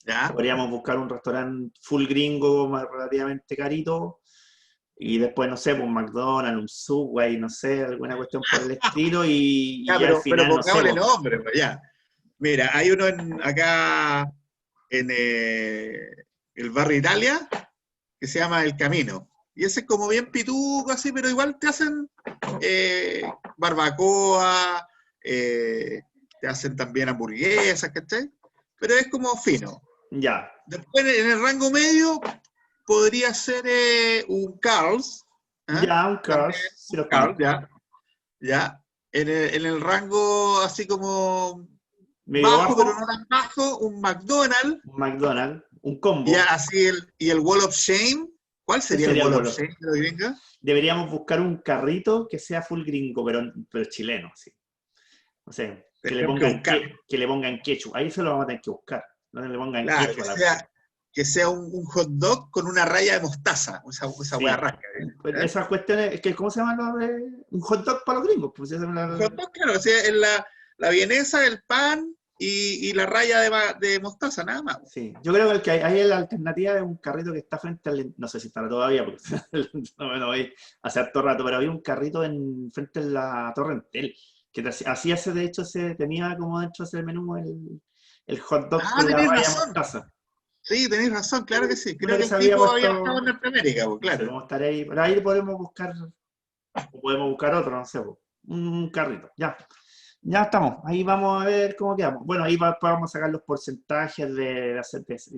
ya. Podríamos buscar un restaurante full gringo, más relativamente carito, y después, no sé, pues un McDonald's, un Subway, no sé, alguna cuestión por el estilo, Ya, y al pero final, no sé, pongámosle pues, nombre, pues ya. Mira, hay uno acá en el barrio Italia que se llama El Camino. Y ese es como bien pituco, así, pero igual te hacen barbacoa, te hacen también hamburguesas, ¿cachai? Pero es como fino. ya, Después, en el rango medio, podría ser un Carl's, ¿ah? ya, un También Cars, si los Carl's, conozco. ya, ya. En el rango así como Medio bajo, pero bajo, no tan bajo, un McDonald's, un McDonald's, un ya combo. así y el Wall of Shame. ¿Cuál ¿Qué sería el sería el Wall of vuelo? Shame de la gringa? Deberíamos buscar un carrito que sea full gringo, pero chileno, sí. No sé, Tenemos que buscar. que le pongan ketchup. Ahí se lo vamos a tener que buscar. No le pongan Claro, ketchup a la cuestión. que sea un hot dog con una raya de mostaza, esa hueá Sí. rasca. Pues ¿Eh? esas cuestiones, es que, ¿cómo se llama lo de un hot dog para los gringos? Pues esa es Un hot dog, claro, o sea, es la vienesa, el pan y la raya de mostaza, nada más. sí. Yo creo que hay la alternativa de un carrito que está frente al, no sé si estará todavía, porque no voy hace harto rato, pero había un carrito frente a la Torre Entel, que así hace, de hecho, se tenía como dentro del menú el hot dog Ah, con la tenéis raya razón. mostaza. Sí, tenéis razón, claro que sí. Uno Creo que que se el había tipo había puesto, estado en Norteamérica, pues, no sé claro. cómo estaré ahí, pero ahí podemos buscar otro, no sé, un carrito, ya. Ya estamos, ahí vamos a ver cómo quedamos. Bueno, ahí vamos a sacar los porcentajes de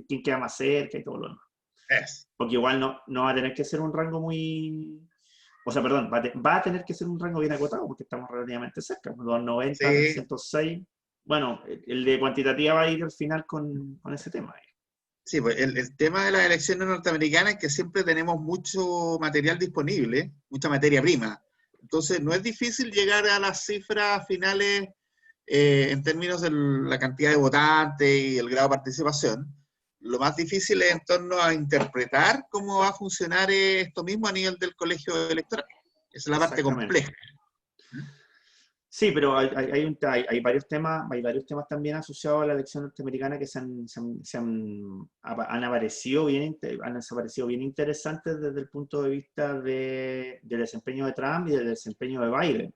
quién queda más cerca y todo lo demás. Es. Porque igual no va a tener que ser un rango muy... O sea, perdón, va a tener que ser un rango bien acotado porque estamos relativamente cerca. 290, Sí, 306. Bueno, el de cuantitativa va a ir al final con ese tema. sí, pues el tema de las elecciones norteamericanas es que siempre tenemos mucho material disponible, mucha materia prima. Entonces, no es difícil llegar a las cifras finales en términos de la cantidad de votantes y el grado de participación. Lo más difícil es en torno a interpretar cómo va a funcionar esto mismo a nivel del colegio electoral. Esa es la parte Exactamente. compleja. Sí, pero hay varios temas también asociados a la elección norteamericana que han aparecido han desaparecido bien interesantes desde el punto de vista del desempeño de Trump y del desempeño de Biden.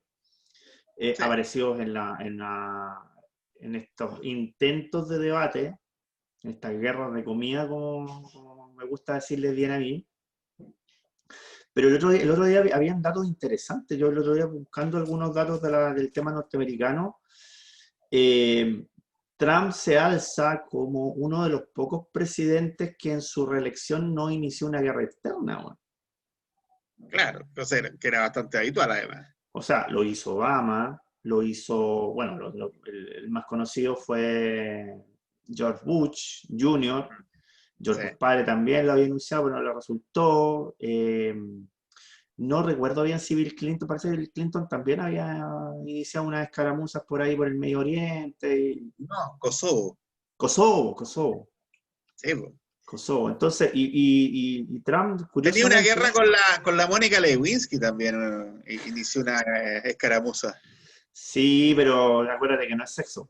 Sí. Aparecidos en estos intentos de debate, en estas guerras de comida, como me gusta decirles bien a mí. Pero el otro día habían datos interesantes. Yo el otro día buscando algunos datos del tema norteamericano, eh, Trump se alza como uno de los pocos presidentes que en su reelección no inició una guerra externa. Bueno. Claro, entonces, que era bastante habitual además. O sea, lo hizo Obama, lo hizo, bueno, el más conocido fue George Bush Jr., Sí. George Bush padre también lo había anunciado, pero no le resultó. No recuerdo bien si Bill Clinton, parece que Bill Clinton también había iniciado unas escaramuzas por ahí por el Medio Oriente. No, Kosovo. Kosovo. Sí, po. Kosovo. Entonces, y Trump, Tenía una curiosamente, guerra con la Mónica Lewinsky también, inició una escaramuza. sí, pero acuérdate que no es sexo.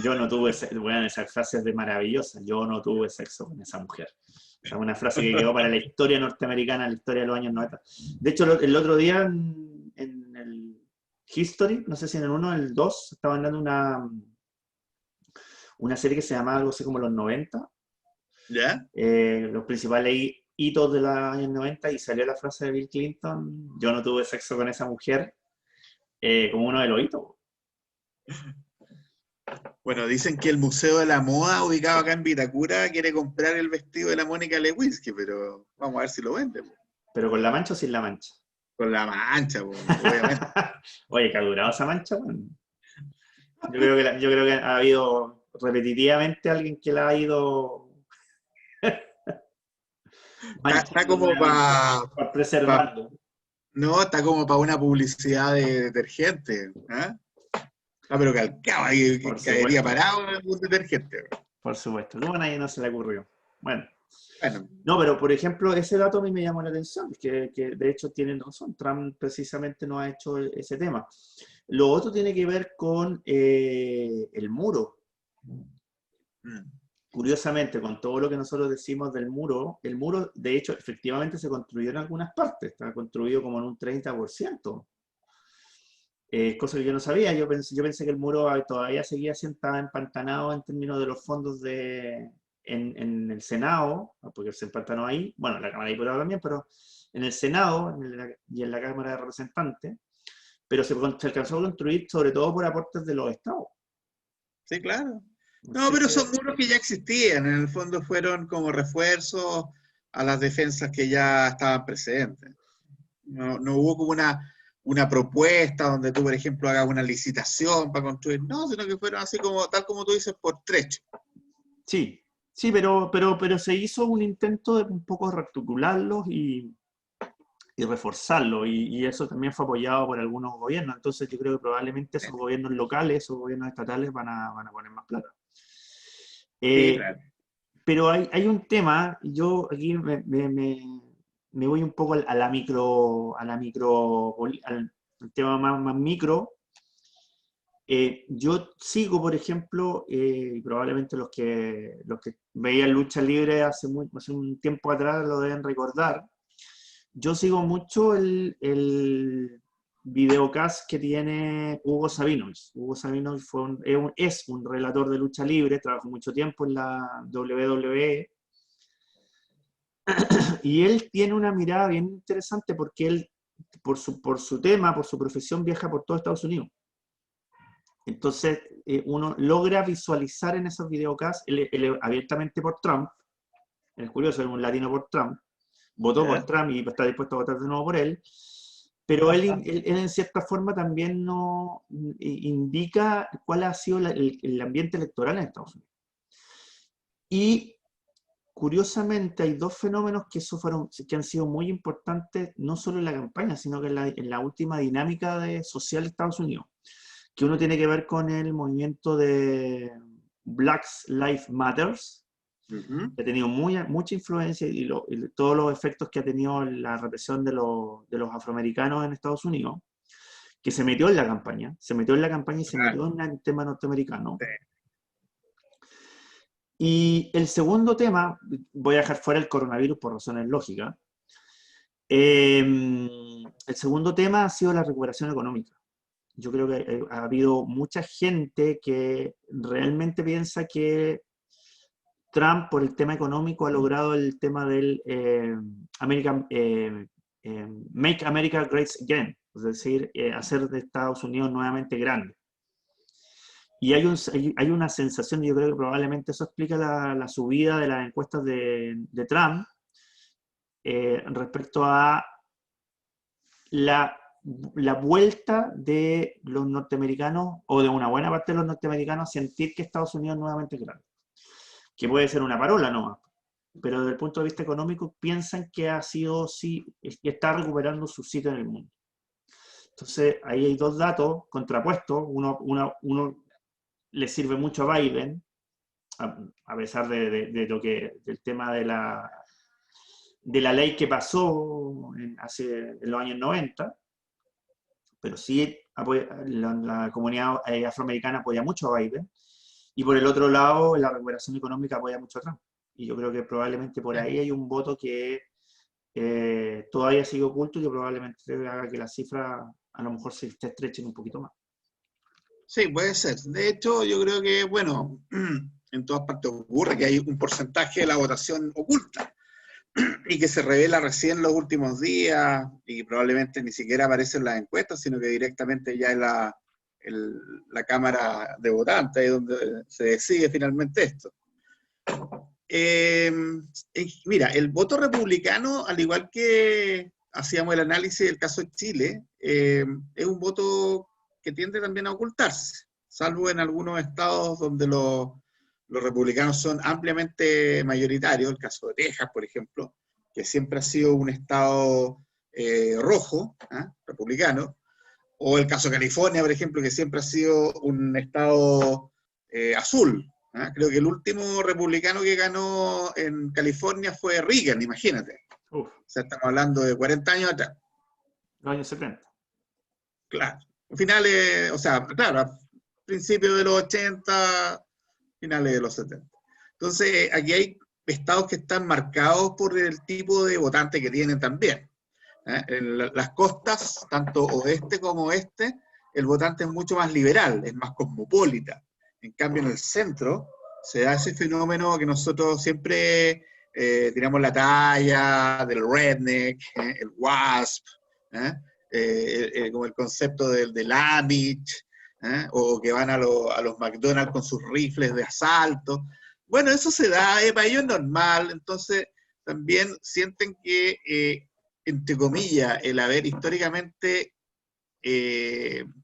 Yo no tuve sexo, bueno, esa frase es de maravillosa, yo no tuve sexo con esa mujer. O sea, una frase que quedó para la historia norteamericana, la historia de los años 90. De hecho, el otro día en el History, no sé si en el 1 o el 2, estaban dando una serie que se llamaba algo así como Los 90, ¿Ya? los principales hitos de los años 90, y salió la frase de Bill Clinton, yo no tuve sexo con esa mujer, como uno de los hitos. Bueno, dicen que el Museo de la Moda, ubicado acá en Vitacura, quiere comprar el vestido de la Mónica Lewinsky, pero vamos a ver si lo vende, po. Pero con la mancha o sin la mancha. Con la mancha, po, obviamente. Oye, que ha durado esa mancha, bueno. Yo creo que ha habido repetitivamente alguien que la ha ido Está manchando como nuevamente, para... preservando. No, está como para una publicidad de detergente. ¿Ah? Ah, pero calcaba y Por caería supuesto, parado en un detergente. por supuesto. ¿Cómo a nadie no se le ocurrió? Bueno, Bueno, no, pero por ejemplo, ese dato a mí me llamó la atención, que de hecho tienen razón, Trump precisamente no ha hecho ese tema. Lo otro tiene que ver con el muro. mm, Curiosamente, con todo lo que nosotros decimos del muro, el muro de hecho efectivamente se construyó en algunas partes, está construido como en un 30%. Cosa que yo no sabía, yo pensé que el muro todavía seguía siendo estaba empantanado en términos de los fondos en el Senado, porque se empantanó ahí, bueno, en la Cámara de Diputados también, pero en el Senado y en la Cámara de Representantes, pero se alcanzó a construir sobre todo por aportes de los estados. sí, claro. No, Así pero que, son muros que ya existían. En el fondo fueron como refuerzos a las defensas que ya estaban presentes. No, no hubo como una propuesta donde tú, por ejemplo, hagas una licitación para construir. No, sino que fueron así como, tal como tú dices, por trecho. sí, sí, pero se hizo un intento de un poco rearticularlos y reforzarlo, y eso también fue apoyado por algunos gobiernos. Entonces yo creo que probablemente esos gobiernos locales, esos gobiernos estatales van a poner más plata. Sí, Eh, claro. pero hay un tema, yo aquí me voy un poco al tema más micro. Yo sigo, por ejemplo, y probablemente los que veían lucha libre hace un tiempo atrás lo deben recordar. Yo sigo mucho el videocast que tiene Hugo Sabinovich. Hugo Sabinovich es un relator de lucha libre, trabajó mucho tiempo en la WWE, y él tiene una mirada bien interesante porque él, por su tema, por su profesión, viaja por todo Estados Unidos. Entonces, uno logra visualizar en esos videocasts, él abiertamente por Trump, es curioso, es un latino por Trump, votó por ¿Ya? Trump y está dispuesto a votar de nuevo por él, pero él en cierta forma también no indica cuál ha sido el ambiente electoral en Estados Unidos. Y curiosamente hay dos fenómenos que han sido muy importantes, no solo en la campaña, sino que en la última dinámica social de Estados Unidos, que uno tiene que ver con el movimiento de Black Lives Matters, Ujú. que ha tenido mucha influencia y todos los efectos que ha tenido la represión de los afroamericanos en Estados Unidos, que se metió en la campaña, y se Claro. metió en el tema norteamericano. Sí. Y el segundo tema, voy a dejar fuera el coronavirus por razones lógicas, el segundo tema ha sido la recuperación económica. Yo creo que ha habido mucha gente que realmente piensa que Trump, por el tema económico, ha logrado el tema del Make America Great Again, es decir, hacer de Estados Unidos nuevamente grande. Y hay una sensación, yo creo que probablemente eso explica la subida de las encuestas de Trump respecto a la, la vuelta de los norteamericanos, o de una buena parte de los norteamericanos, a sentir que Estados Unidos nuevamente es grande. Que puede ser una parola nomás, pero desde el punto de vista económico piensan que ha sido, sí, que está recuperando su sitio en el mundo. Entonces, ahí hay dos datos contrapuestos. Uno le sirve mucho a Biden, a pesar del tema de la ley que pasó en los años 90, pero sí la comunidad afroamericana apoya mucho a Biden, y por el otro lado, la recuperación económica apoya mucho a Trump. Y yo creo que probablemente por ahí hay un voto que todavía sigue oculto y que probablemente haga que las cifras a lo mejor se estrechen un poquito más. Sí, puede ser. De hecho, yo creo que, bueno, en todas partes ocurre que hay un porcentaje de la votación oculta y que se revela recién los últimos días y probablemente ni siquiera aparece en las encuestas, sino que directamente ya en la Cámara de Votantes, ahí donde se decide finalmente esto. Eh, Mira, el voto republicano, al igual que hacíamos el análisis del caso de Chile, es un voto que tiende también a ocultarse. salvo en algunos estados donde los republicanos son ampliamente mayoritarios, el caso de Texas, por ejemplo, que siempre ha sido un estado rojo, republicano, o el caso de California, por ejemplo, que siempre ha sido un estado azul. Creo que el último republicano que ganó en California fue Reagan, imagínate. Uf, O sea, estamos hablando de 40 años atrás. los años 70. Claro. Finales, o sea, claro, a principios de los 80, finales de los 70. Entonces, aquí hay estados que están marcados por el tipo de votante que tienen también. En las costas, tanto oeste como oeste, el votante es mucho más liberal, es más cosmopolita. En cambio, en el centro se da ese fenómeno que nosotros siempre tiramos la talla del redneck, el wasp, como el concepto del Amish, o que van a los McDonald's con sus rifles de asalto. Bueno, eso se da, para ellos es normal, entonces también sienten que, entre comillas, el haber históricamente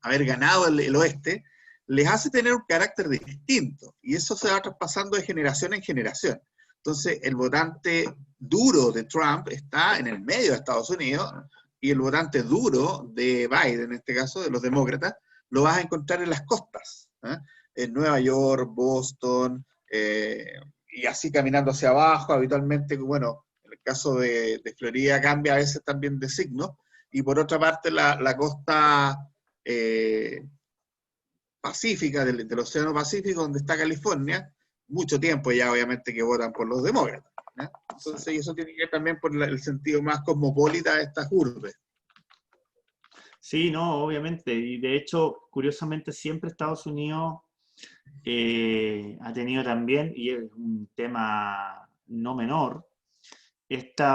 haber ganado el oeste, les hace tener un carácter distinto, y eso se va traspasando de generación en generación. Entonces, el votante duro de Trump está en el medio de Estados Unidos, y el votante duro de Biden, en este caso, de los demócratas, lo vas a encontrar en las costas, en Nueva York, Boston, y así caminando hacia abajo, habitualmente, bueno, en el caso de Florida cambia a veces también de signo, y por otra parte la costa pacífica, del Océano Pacífico, donde está California, mucho tiempo ya obviamente que votan por los demócratas. Entonces, y eso tiene que ver también por el sentido más cosmopolita de estas urbes. Sí, no, obviamente. Y de hecho, curiosamente, siempre Estados Unidos ha tenido también, y es un tema no menor, este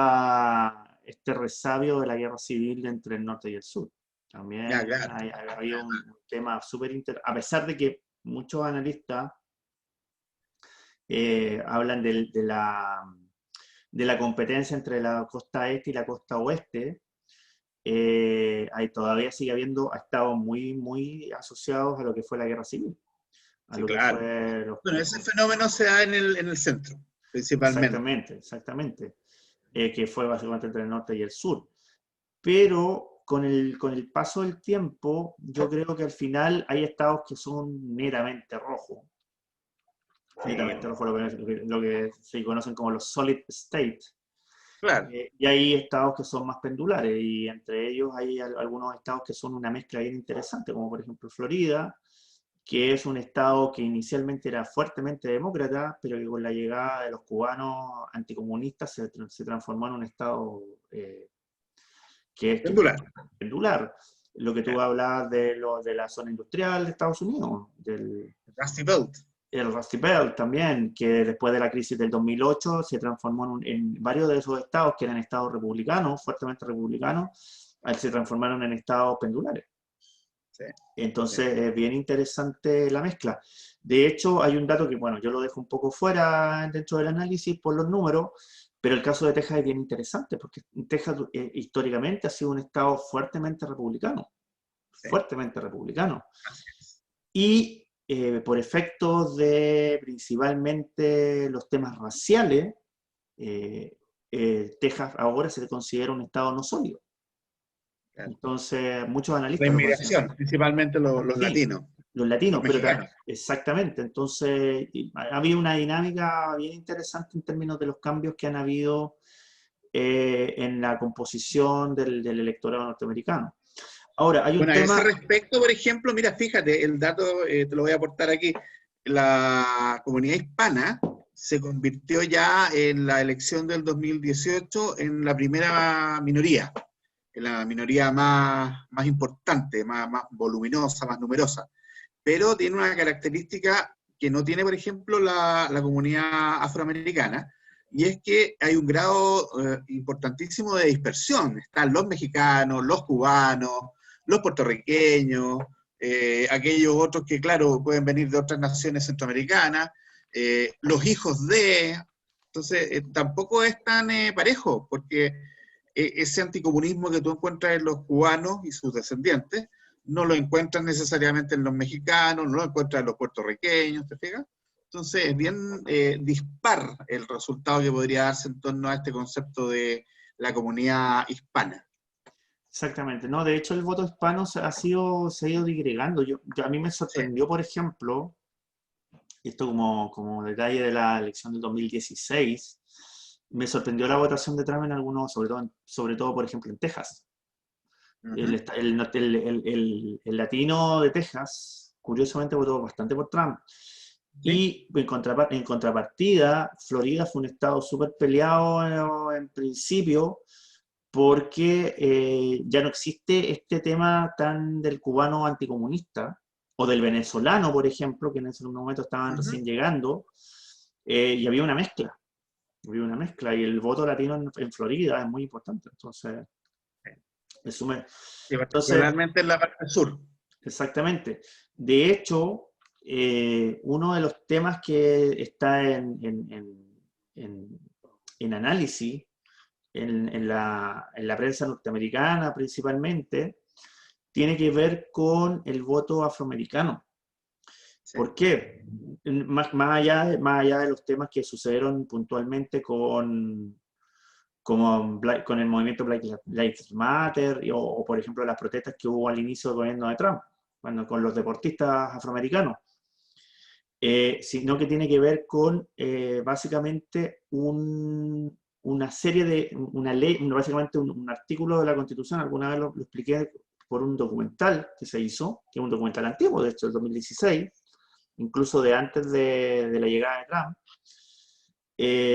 resabio de la guerra civil entre el norte y el sur. También Ya, claro. había un tema súper interesante, a pesar de que muchos analistas hablan de la competencia entre la costa este y la costa oeste. Ahí todavía sigue habiendo estados muy, muy asociados a lo que fue la guerra civil, a Sí, lo que claro. fue Bueno, ese fenómeno se da en el centro, principalmente. exactamente, exactamente, que fue básicamente entre el norte y el sur. Pero con el paso del tiempo, yo creo que al final hay estados que son netamente rojos. Netamente rojos, lo que se conocen como los solid states. Claro. Y hay estados que son más pendulares, y entre ellos hay algunos estados que son una mezcla bien interesante, como por ejemplo Florida, que es un estado que inicialmente era fuertemente demócrata, pero que con la llegada de los cubanos anticomunistas se transformó en un estado que es Pendular. pendular. Lo que tú hablabas de la zona industrial de Estados Unidos, del Rusty Belt. el Rusty Belt también, que después de la crisis del 2008 se transformó en varios de esos estados que eran estados republicanos, fuertemente republicanos, se transformaron en estados pendulares. Sí, Entonces sí. es bien interesante la mezcla. De hecho, hay un dato que, bueno, yo lo dejo un poco fuera dentro del análisis por los números, pero el caso de Texas es bien interesante, porque Texas históricamente ha sido un estado fuertemente republicano, Sí. fuertemente republicano. Así es. Y por efectos de principalmente los temas raciales, Texas ahora se considera un estado no sólido. Claro. Entonces, muchos La analistas lo consideran. inmigración, principalmente los Sí, latinos, los latinos, los pero mexicanos. exactamente. Entonces, ha habido una dinámica bien interesante en términos de los cambios que han habido en la composición del electorado norteamericano. Ahora, hay un Bueno, a ese tema. respecto, por ejemplo, mira, fíjate, el dato te lo voy a aportar aquí. La comunidad hispana se convirtió ya en la elección del 2018 en la primera minoría, en la minoría más importante, más voluminosa, más numerosa. Pero tiene una característica que no tiene, por ejemplo, la comunidad afroamericana, y es que hay un grado importantísimo de dispersión. Están los mexicanos, los cubanos, los puertorriqueños, aquellos otros que, claro, pueden venir de otras naciones centroamericanas, los hijos de... Entonces, tampoco es tan parejo, porque ese anticomunismo que tú encuentras en los cubanos y sus descendientes no lo encuentras necesariamente en los mexicanos, no lo encuentras en los puertorriqueños, ¿te fijas? Entonces es bien dispar el resultado que podría darse en torno a este concepto de la comunidad hispana. Exactamente, no, de hecho el voto hispano se ha ido digregando. A mí me Sí. sorprendió, por ejemplo, esto como detalle de la elección del 2016, me sorprendió la votación de Trump en algunos, sobre todo por ejemplo, en Texas. El, Ujú. esta- el latino de Texas, curiosamente, votó bastante por Trump. Sí. Y en contrapartida, Florida fue un estado súper peleado en principio, porque ya no existe este tema tan del cubano anticomunista, o del venezolano, por ejemplo, que en ese momento estaban Ujú. recién llegando, y había una mezcla, y el voto latino en Florida es muy importante. Entonces, Y entonces, particularmente en la parte sur. exactamente. De hecho, uno de los temas que está en- en análisis en la prensa norteamericana principalmente, tiene que ver con el voto afroamericano. Sí. ¿Por qué? Más allá de los temas que sucedieron puntualmente con el movimiento Black Lives Matter, o por ejemplo las protestas que hubo al inicio del gobierno de Trump, bueno, con los deportistas afroamericanos, sino que tiene que ver con básicamente una serie una ley, básicamente un artículo de la Constitución. Alguna vez lo expliqué por un documental que se hizo, que es un documental antiguo, de hecho, del 2016, incluso de antes de la llegada de Trump,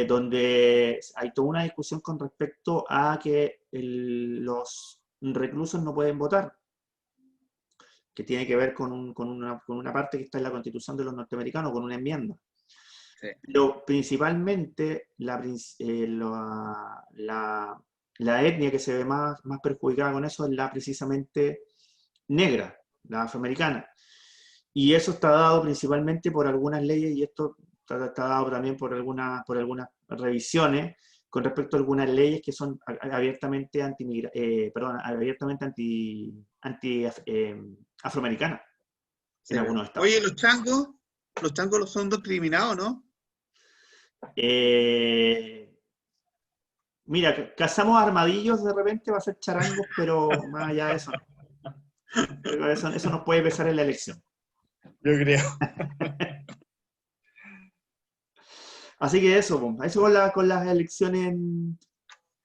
donde hay toda una discusión con respecto a que los reclusos no pueden votar, que tiene que ver con una parte que está en la Constitución de los norteamericanos, con una enmienda. Sí. Pero principalmente la etnia que se ve más perjudicada con eso es la precisamente negra, la afroamericana. Y eso está dado principalmente por algunas leyes, y esto está dado también por algunas revisiones con respecto a algunas leyes que son abiertamente abiertamente afroamericanas Sí. en algunos estados. Oye, los changos los son discriminados, ¿no? Eh, Mira, cazamos armadillos de repente, va a ser charangos, pero más allá de eso no. Creo que eso nos puede pesar en la elección. Yo creo. Así que eso con las elecciones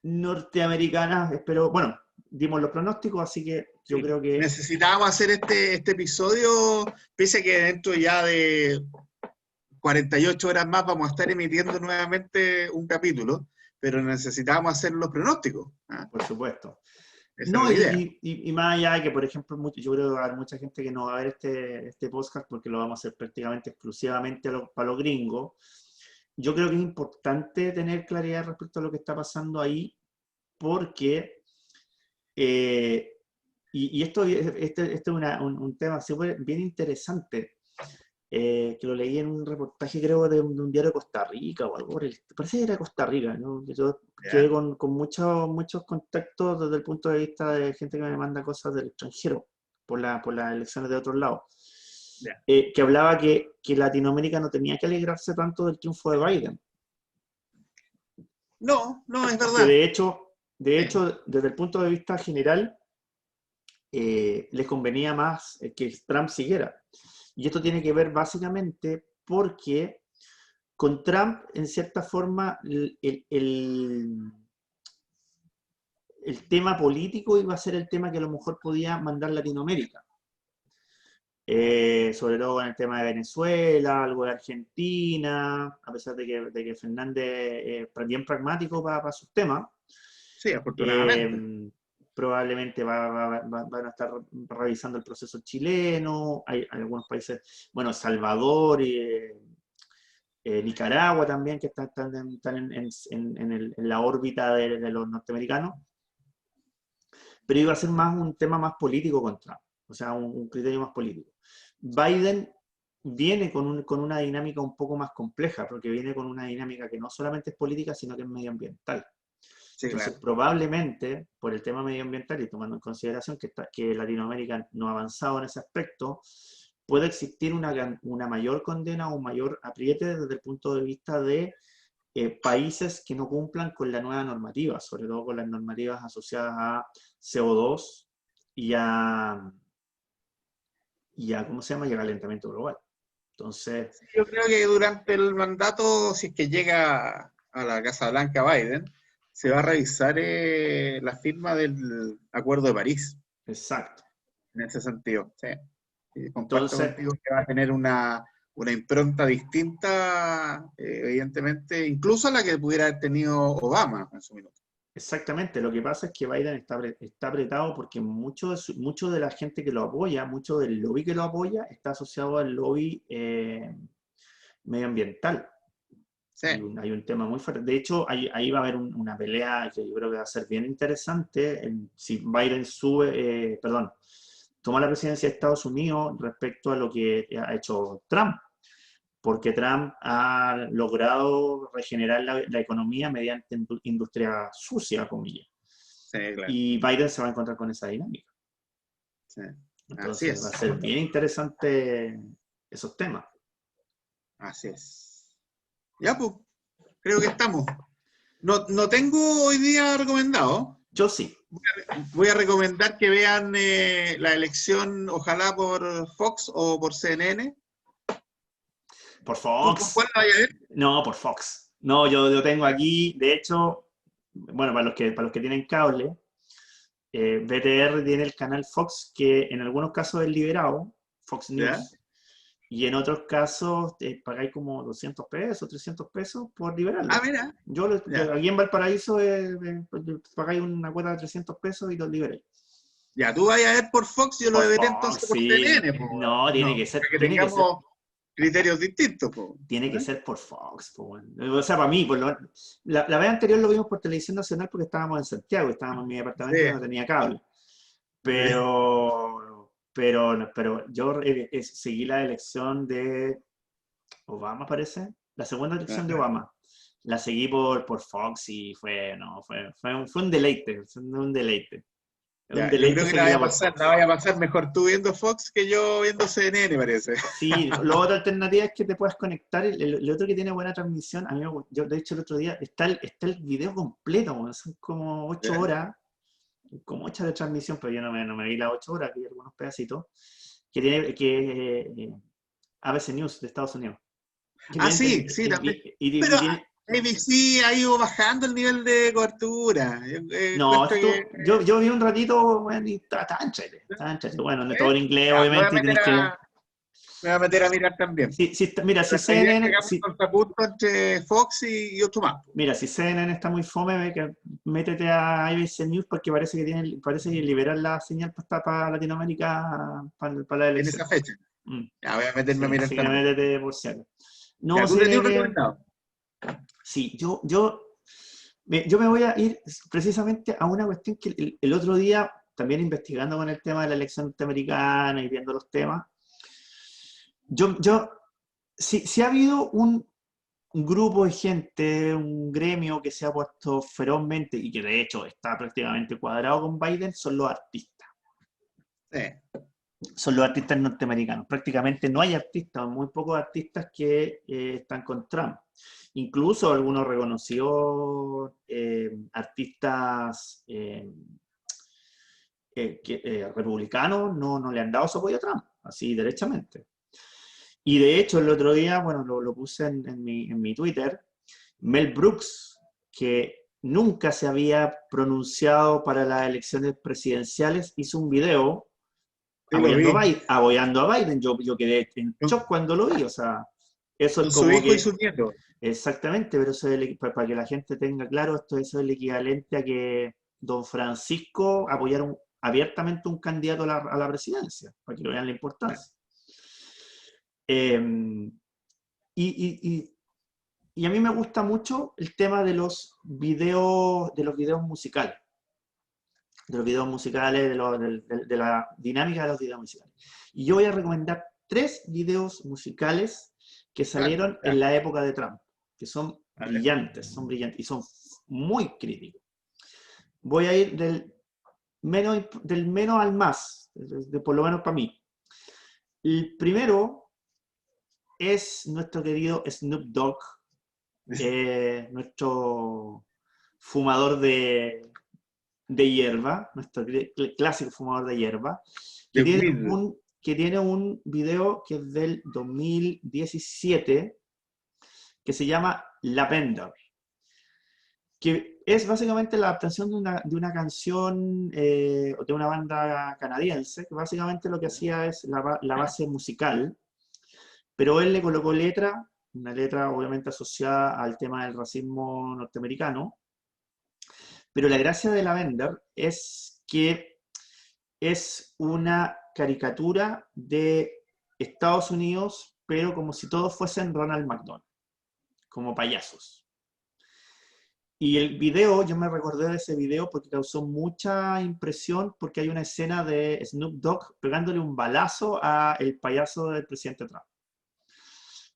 norteamericanas. Espero, bueno, dimos los pronósticos, así que yo Sí. creo que Necesitábamos hacer este episodio, pese a que dentro ya de 48 horas más vamos a estar emitiendo nuevamente un capítulo, pero necesitábamos hacer los pronósticos. ¿Ah? por supuesto. Esa era No, la idea. y más allá de que, por ejemplo, yo creo que va a haber mucha gente que no va a ver este podcast porque lo vamos a hacer prácticamente exclusivamente para los gringos. Yo creo que es importante tener claridad respecto a lo que está pasando ahí, porque, eh, y esto es un tema bien interesante, que lo leí en un reportaje, creo, de un diario de Costa Rica o algo parece que era Costa Rica, ¿no? Yo quedé ¿Ya? con muchos contactos desde el punto de vista de gente que me manda cosas del extranjero por las elecciones de otros lados, ¿Ya? que hablaba que Latinoamérica no tenía que alegrarse tanto del triunfo de Biden, No, no, es porque verdad. Sí. desde el punto de vista general, les convenía más que Trump siguiera. Y esto tiene que ver básicamente porque con Trump, en cierta forma, el tema político iba a ser el tema que a lo mejor podía mandar Latinoamérica. Sobre todo en el tema de Venezuela, algo de Argentina, a pesar de que Fernández es bien pragmático para sus temas. Sí, afortunadamente. Eh, Probablemente van a estar revisando el proceso chileno. Hay algunos países, bueno, Salvador y Nicaragua también, que están en la órbita de los norteamericanos. Pero iba a ser más un tema más político con Trump, o sea, un criterio más político. Biden viene con una dinámica un poco más compleja, porque viene con una dinámica que no solamente es política, sino que es medioambiental. Sí, Entonces, claro. probablemente, por el tema medioambiental y tomando en consideración que Latinoamérica no ha avanzado en ese aspecto, puede existir una mayor condena o un mayor apriete desde el punto de vista de países que no cumplan con la nueva normativa, sobre todo con las normativas asociadas a CO2 y a ¿cómo se llama? Y a calentamiento global. Entonces, Yo creo que durante el mandato, si es que llega a la Casa Blanca Biden, se va a revisar la firma del Acuerdo de París, exacto. en ese sentido. Sí. Y comparto Entonces, contigo que va a tener una impronta distinta, evidentemente, incluso a la que pudiera haber tenido Obama en su minuto. exactamente, lo que pasa es que Biden está apretado porque mucho de la gente que lo apoya, mucho del lobby que lo apoya, está asociado al lobby medioambiental. Sí, Hay un tema muy fuerte. De hecho, ahí va a haber una pelea que yo creo que va a ser bien interesante si Biden toma la presidencia de Estados Unidos respecto a lo que ha hecho Trump, porque Trump ha logrado regenerar la economía mediante industria sucia, comillas. sí, claro. Y Biden se va a encontrar con esa dinámica. Sí. Así Entonces va a es, ser bien interesante esos temas. así es. Ya, pues, creo que estamos. No, no tengo hoy día recomendado. Yo sí, Voy a recomendar que vean la elección, ojalá por Fox o por CNN. por ¿Tú por Fox. cuál la vayas a ver? No, por Fox. No, yo tengo aquí, de hecho, bueno, para los que tienen cable, BTR tiene el canal Fox que en algunos casos es liberado, Fox ¿Ya? News, y en otros casos pagáis como 200 pesos, 300 pesos por Ah, liberarlo. mira, Yo ya. aquí en Valparaíso pagáis una cuota de 300 pesos y los liberáis. Ya, tú vayas a ver por Fox, yo lo Por veré Fox, entonces por sí. CNN, pues. No, No, para que tengamos criterios distintos, tiene que pues. ser por Fox. Po, bueno. O sea, para mí, la vez anterior lo vimos por televisión nacional porque estábamos en Santiago, estábamos en mi Sí, departamento y no tenía cable. sí. Pero yo seguí la elección de Obama, parece. La segunda elección de Ajá. Obama. La seguí por Fox y fue un deleite. Fue un deleite. Es un Ya, yo creo deleite que seguirla por la Fox. vaya a pasar mejor tú viendo Fox que yo viendo CNN, parece. Sí, la otra alternativa es que te puedas conectar. El otro que tiene buena transmisión, a mí yo de hecho el otro día está el video completo, bueno, son como 8 ¿Ya? horas, como 8 de transmisión, pero yo no me vi las 8 horas, vi algunos pedacitos, que tiene ABC News de Estados Unidos. Que Ah, tiene, sí, sí, también. Pero ABC ha ido bajando el nivel de cobertura. Yo no, encuentro que... yo vi un ratito, bueno, y está entrete. Bueno, no todo en inglés, Ya, obviamente, y tienes que... me voy a meter a mirar también. Mira, si La idea es que CNN, hagamos contrapunto entre Fox y otro más. Mira, si CNN está muy fome, métete a ABC News porque parece que liberar la señal para Latinoamérica para la En elección. esa fecha. Mm, Ya, voy a meterme a sí, mirar así que también. métete por si acaso. Ya, No, tú tenías un CNN, recomendado. sí, yo me voy a ir precisamente a una cuestión que el otro día, también investigando con el tema de la elección norteamericana y viendo los temas, si ha habido un grupo de gente, un gremio que se ha puesto ferozmente y que de hecho está prácticamente cuadrado con Biden, son los artistas. Sí. Son los artistas norteamericanos. Prácticamente no hay artistas, muy pocos artistas que están con Trump. Incluso algunos reconocidos artistas republicanos no le han dado su apoyo a Trump, así derechamente. Y de hecho, el otro día, bueno, lo puse en mi Twitter, Mel Brooks, que nunca se había pronunciado para las elecciones presidenciales, hizo un video Sí, lo apoyando vi. a Biden. Yo quedé en shock cuando lo vi, o sea, eso es Con su como hijo y que, su nieto. exactamente, pero para que la gente tenga claro, eso es el equivalente a que don Francisco apoyara abiertamente un candidato a la presidencia, para que lo vean la importancia. Eh, y a mí me gusta mucho el tema de los videos musicales, de la dinámica de los videos musicales. Y yo voy a recomendar 3 videos musicales que Ah, salieron en ya. la época de Trump, que son A ver. brillantes y son muy críticos. voy a ir del menos al más, por lo menos para mí. El primero es nuestro querido Snoop Dogg, nuestro fumador de hierba, nuestro clásico fumador de hierba, The que Weed. tiene un video que es del 2017 que se llama Lavender, que es básicamente la adaptación de una canción de una banda canadiense, que básicamente lo que hacía es la base musical, pero él le colocó letra, una letra obviamente asociada al tema del racismo norteamericano, pero la gracia de Lavender es que es una caricatura de Estados Unidos, pero como si todos fuesen Ronald McDonald, como payasos. Y el video, yo me recordé de ese video porque causó mucha impresión, porque hay una escena de Snoop Dogg pegándole un balazo a el payaso del presidente Trump.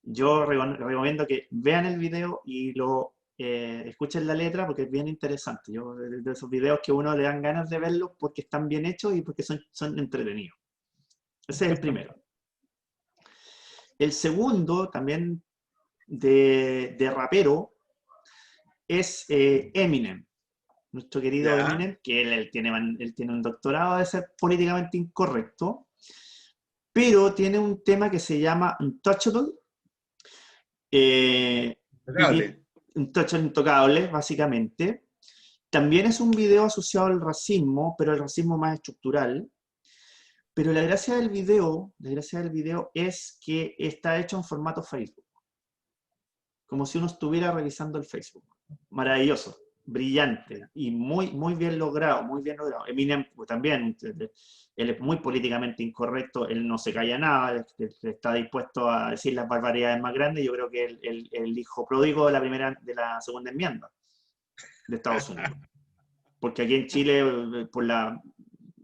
Yo recomiendo que vean el video y lo escuchen la letra porque es bien interesante. Yo, de esos videos que uno le dan ganas de verlos porque están bien hechos y porque son entretenidos. Ese es el primero. El segundo, también de rapero, es Eminem. Nuestro querido Ya, Eminem, que él tiene un doctorado de ser políticamente incorrecto, pero tiene un tema que se llama Untouchable, impecable. un Untouchable intocable, básicamente. También es un video asociado al racismo, pero el racismo más estructural. Pero la gracia del video es que está hecho en formato Facebook, como si uno estuviera revisando el Facebook. Maravilloso, brillante y muy, muy bien logrado, muy bien logrado. Eminem pues, también, él es muy políticamente incorrecto, él no se calla nada, está dispuesto a decir las barbaridades más grandes. Yo creo que el hijo pródigo de la segunda enmienda de Estados Unidos. Porque aquí en Chile, por la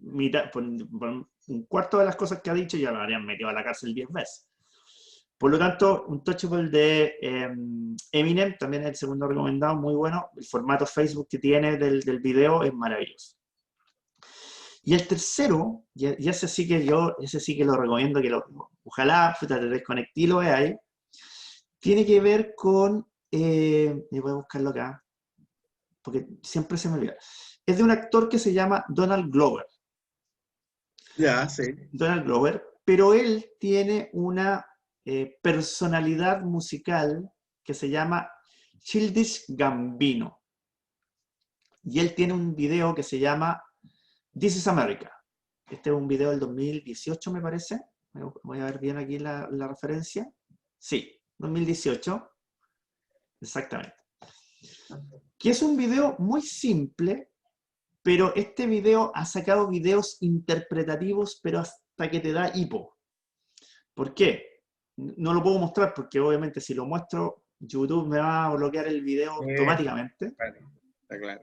mitad, por un cuarto de las cosas que ha dicho, ya lo habrían metido a la cárcel 10 veces. Por lo tanto, un touchable de Eminem, también es el segundo recomendado, muy bueno. El formato Facebook que tiene del video es maravilloso. Y el tercero, y ese sí que lo recomiendo, ojalá te desconecté y lo veáis, tiene que ver con, voy a buscarlo acá, porque siempre se me olvida. Es de un actor que se llama Donald Glover. Ya, sí. Donald Glover, pero él tiene una personalidad musical que se llama Childish Gambino. Y él tiene un video que se llama This is America. Este es un video del 2018, me parece. Voy a ver bien aquí la referencia. Sí, 2018. Exactamente. Que es un video muy simple, pero este video ha sacado videos interpretativos, pero hasta que te da hipo. ¿Por qué? No lo puedo mostrar porque obviamente si lo muestro, YouTube me va a bloquear el video automáticamente. Bueno, está claro.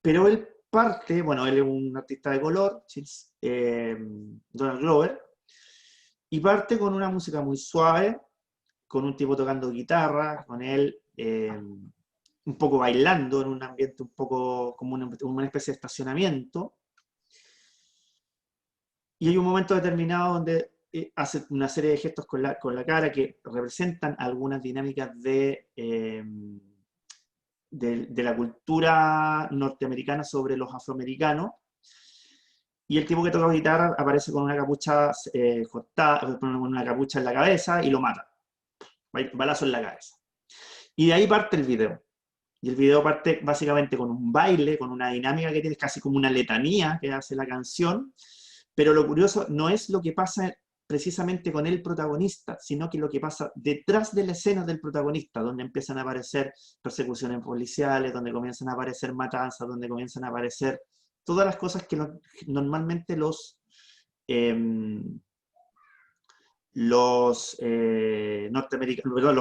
Pero él parte, bueno, él es un artista de color, Donald Glover, y parte con una música muy suave, con un tipo tocando guitarra, con él un poco bailando en un ambiente un poco como una especie de estacionamiento. Y hay un momento determinado donde hace una serie de gestos con la cara que representan algunas dinámicas de la cultura norteamericana sobre los afroamericanos. Y el tipo que toca guitarra aparece con una capucha cortada, con una capucha en la cabeza y lo mata. Balazo en la cabeza. Y de ahí parte el video. Y el video parte básicamente con un baile, con una dinámica que tiene casi como una letanía que hace la canción. Pero lo curioso no es lo que pasa precisamente con el protagonista, sino que lo que pasa detrás de la escena del protagonista, donde empiezan a aparecer persecuciones policiales, donde comienzan a aparecer matanzas, donde comienzan a aparecer todas las cosas que normalmente los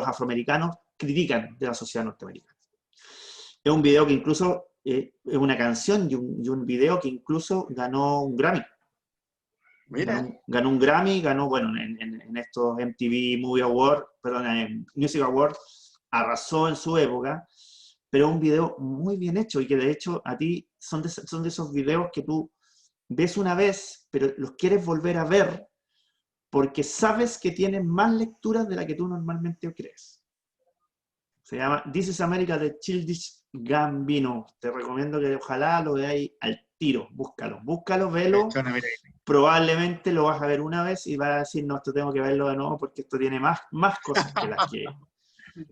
afroamericanos critican de la sociedad norteamericana. Es un video que incluso, es una canción y un video que incluso ganó un Grammy. Mira. Ganó un Grammy, bueno, en estos MTV Movie Awards, perdón, en Music Awards, arrasó en su época, pero es un video muy bien hecho y que de hecho a ti son de esos videos que tú ves una vez, pero los quieres volver a ver porque sabes que tienen más lecturas de la que tú normalmente crees. Se llama This is America de Childish Gambino. Te recomiendo que ojalá lo veáis al tiro. Búscalo, velo. Probablemente lo vas a ver una vez y vas a decir, no, esto tengo que verlo de nuevo porque esto tiene más cosas que las que...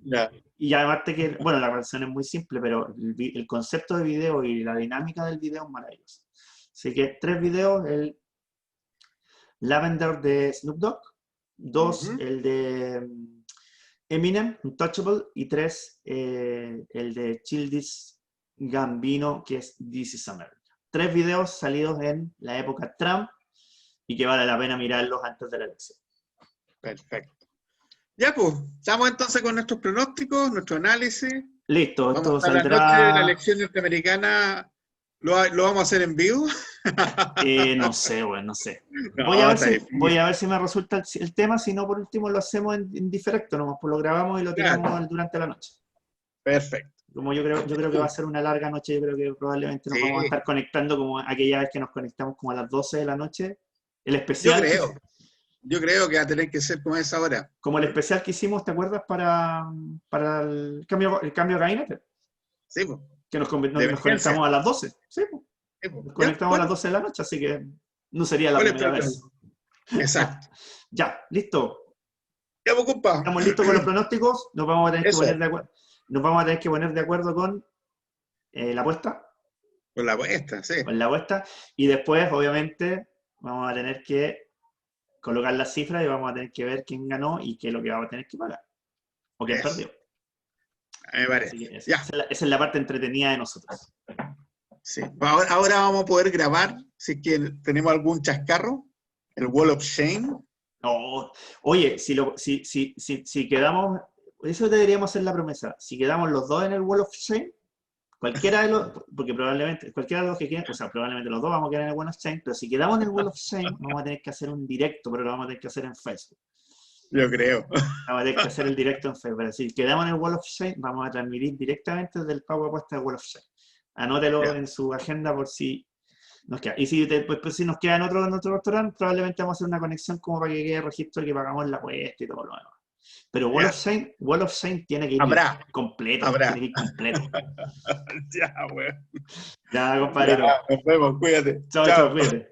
Ya. Y además que, bueno, la relación es muy simple, pero el concepto de video y la dinámica del video es maravilloso. Así que 3 videos, el Lavender de Snoop Dogg, 2, el de Eminem, Untouchable, y 3, el de Childish Gambino, que es This is America. 3 videos salidos en la época Trump y que vale la pena mirarlos antes de la elección. Perfecto. Ya, pues, estamos entonces con nuestros pronósticos, nuestro análisis. Listo, esto Vamos a la saldrá... noche de la elección norteamericana. ¿Lo vamos a hacer en vivo? No sé, bueno, no sé. No, Voy a ver si me resulta el tema, si no, por último lo hacemos en diferido, nomás, pues lo grabamos y lo tiramos durante la noche. Perfecto. Como yo creo que va a ser una larga noche, yo creo que probablemente nos vamos a estar conectando como aquella vez que nos conectamos como a las 12 de la noche. El especial. Yo creo que va a tener que ser como esa hora. Como el especial que hicimos, ¿te acuerdas? Para el cambio de gabinete. Sí, pues. Que nos conectamos a las 12. Sí, pues. Sí, pues. Nos conectamos a las 12 de la noche, así que no sería la primera vez. Exacto. Ya, listo. Ya, pues, compa. Estamos listos con los pronósticos. Nos vamos a tener que poner de acuerdo. Nos vamos a tener que poner de acuerdo con la apuesta. Con la apuesta, sí. Con la apuesta. Y después, obviamente, vamos a tener que colocar las cifras y vamos a tener que ver quién ganó y qué es lo que vamos a tener que pagar. O quién perdió. Me parece. Esa es la parte entretenida de nosotros. Sí. Ahora vamos a poder grabar, si es que tenemos algún chascarro, el Wall of Shame. Oh, oye, si quedamos, eso deberíamos hacer la promesa. Si quedamos los dos en el Wall of Shame, cualquiera de los, porque probablemente, cualquiera de los que queden, o sea, probablemente los dos vamos a quedar en el Wall of Shame, pero si quedamos en el Wall of Shame, vamos a tener que hacer un directo, pero lo vamos a tener que hacer en Facebook. Yo creo. Vamos a tener que hacer el directo en Facebook. Si quedamos en el Wall of Shame, vamos a transmitir directamente desde el pago apuesta del Wall of Shame. Anótelo en su agenda por si nos queda. Y si después si nos queda en otro restaurante, probablemente vamos a hacer una conexión como para que quede registro que pagamos la apuesta y todo lo demás. Pero Wall of Shame tiene que ir completo. Tiene que ir completo. Ya, güey. Ya, compadre. Nos vemos, cuídate. Chao, cuídate.